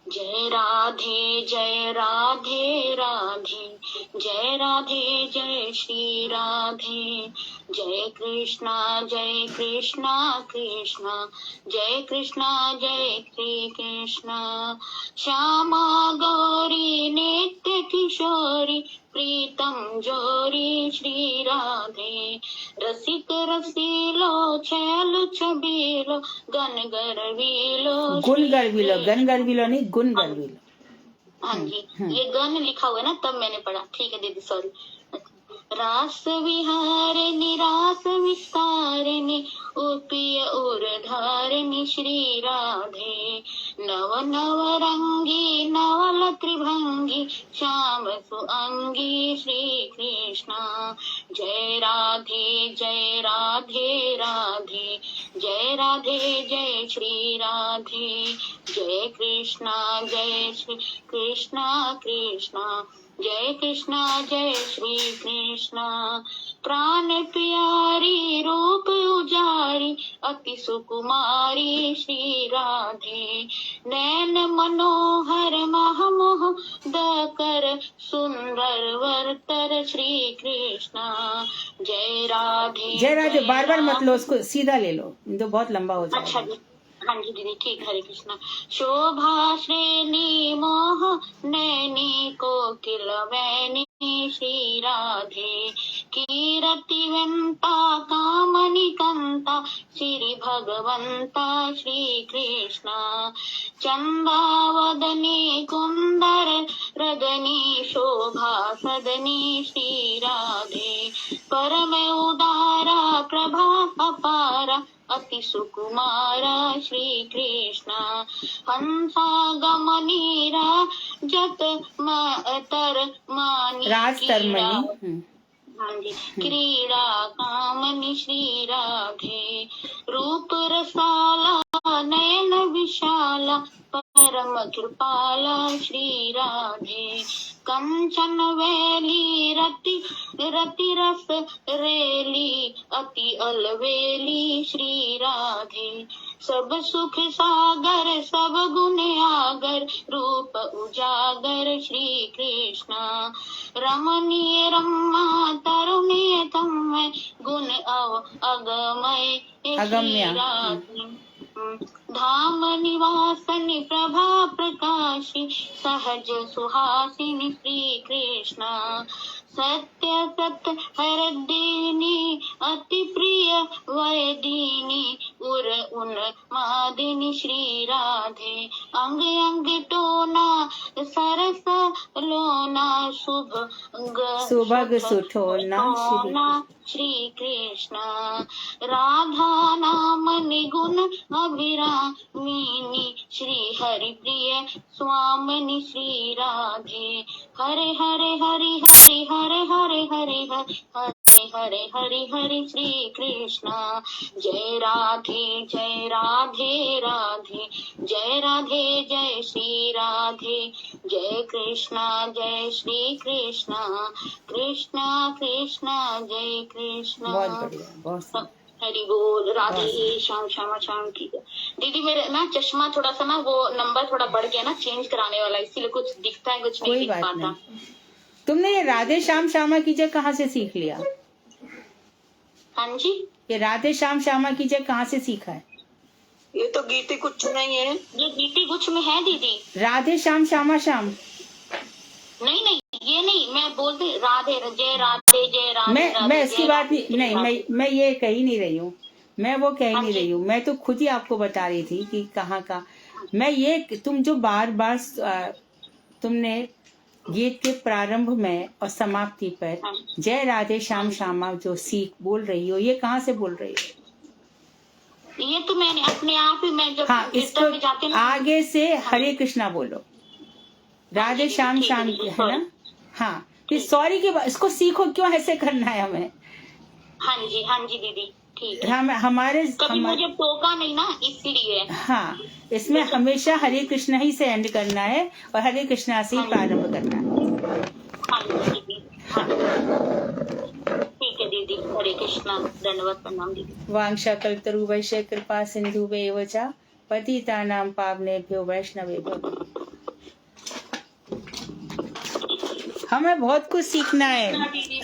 जय राधे जय राधे राधे, जय राधे जय श्री राधे। जय कृष्णा कृष्णा, जय कृष्णा जय श्री कृष्णा। श्यामा गौरी नित्य किशोरी, प्रीतम जोरी श्री राधे। रसिक रसीलो छैल छबीलो, गन गर्वीलो। गुण गर्वीलो, गन गर्वीलो नहीं, गुण गर्वीलो। हाँ जी, ये गन लिखा हुआ है ना, तब मैंने पढ़ा। ठीक है दीदी, सॉरी। रास विहारिणी रास विस्तारिणी, उपिय उर्धारिणी श्री राधे। नव नव रंगी नवल त्रिभंगी, श्याम सुअंगी श्री कृष्णा। जय राधे जय राधे राधे, जय राधे जय श्री राधे। जय कृष्णा जय श्री कृष्णा कृष्णा, जय कृष्णा जय श्री कृष्णा। प्राण प्यारी रूप उजारी, अति सुकुमारी श्री राधे। नैन मनोहर महमोह दकर, सुंदर वर्तर श्री कृष्णा। जय राधे जय राधे बार बार मत लो, उसको सीधा ले लो, तो बहुत लंबा हो जाएगा। अच्छा जी, हाँ जी दीदी, ठीक। हरे कृष्णा। शोभा श्रेणी मोह नैनी कोकिल वैनी श्री राधे। कीरति वंता कामनि कंता, श्री भगवंता श्री कृष्णा। चंदावदनी कुंदर रदनी, शोभा सदनी श्री राधे। परम उदारा प्रभा अपारा, अति सुकुमारा श्री कृष्णा। हंसा गमनीरा जत तर मानी, राज तरमणी। हाँ जी, क्रीड़ा कामनी श्री राधे। रूप रसाला नयन विशाला, परम कृपाला श्री राधे। कंचन वैली रति रति रस रेली, अति अलवेली श्री राधे। सब सुख सागर सब गुण आगर, रूप उजागर श्री कृष्णा। रमणीय रमा तरुणीय तन्मय, गुण अगमय श्री राधे। धाम निवासनि प्रभा प्रकाशी, सहज सुहासिनी श्री कृष्णा। सत्य सत हरदिनी, अति प्रिय वैदिनी, उर उन मादिनी श्री राधे। अंग अंग टोना सरस लोना, सुभग सुठोना श्री कृष्णा। राधा नाम निगुण अभिरामिनी, श्री हरि प्रिय स्वामिनी श्री राधे। हरे हरे हरि हरि हरे हरे हरे हरे हरे हरे हरे श्री कृष्णा। जय राधे राधे, जय राधे जय श्री राधे। जय कृष्णा जय श्री कृष्णा, कृष्णा कृष्णा जय कृष्णा। बहुत बढ़िया, बहुत हरि बोल। राधे श्याम श्यामा श्याम की जय। दीदी मेरे ना चश्मा थोड़ा सा ना, वो नंबर थोड़ा बढ़ गया ना, चेंज कराने वाला, इसीलिए कुछ दिखता है कुछ नहीं दिख पाता। तुमने ये राधे श्याम श्यामा की जय कहाँ से सीख लिया? हाँ जी, ये राधे श्याम श्यामा की जय कहाँ से सीखा है? ये तो गीति कुछ नहीं है, ये गीति कुछ में है दीदी। राधे श्याम श्यामा श्याम नहीं नहीं, ये नहीं, मैं बोल बोलते राधे जय राधे जय राधे मैं राधे, इसकी जय बात राधे, नहीं, मैं ये कह ही नहीं रही हूँ, मैं वो कह ही हाँ नहीं जी। रही हूँ, मैं तो खुद ही आपको बता रही थी कि कहाँ का। मैं ये तुम जो बार बार तुमने गीत के प्रारंभ में और समाप्ति पर हाँ। जय राधे श्याम श्यामा जो सीख बोल रही हो, ये कहाँ से बोल रही हो? ये तो मैंने अपने आप ही, मैं जब हाँ, कीर्तन इसको में जाती हूँ ना, आगे से हरे कृष्णा बोलो, राधे श्याम ठीक है, श्याम, ठीक है, है ना? हाँ, फिर सॉरी के बाद इसको सीखो, क्यों ऐसे करना है हमें? हाँ जी दीदी, ठीक है। हमारे कभी मुझे टोका नहीं ना, इसलिए। हाँ, इसमें हमेशा हरे कृष्णा ही से एंड करना है और हरे कृष्णा से ही प्रारंभ करना है। हाँ जी दीदी, हाँ, ठीक है दीदी, हरे कृष्णा, धन्यवाद, प्रणाम दीदी। वांछा कल्पतरुभ्यश्च कृपा सिन्धुभ्येव च पतितानां पावनेभ्यो वैष्णवेभ्यो। हमें बहुत कुछ सीखना है। दीदी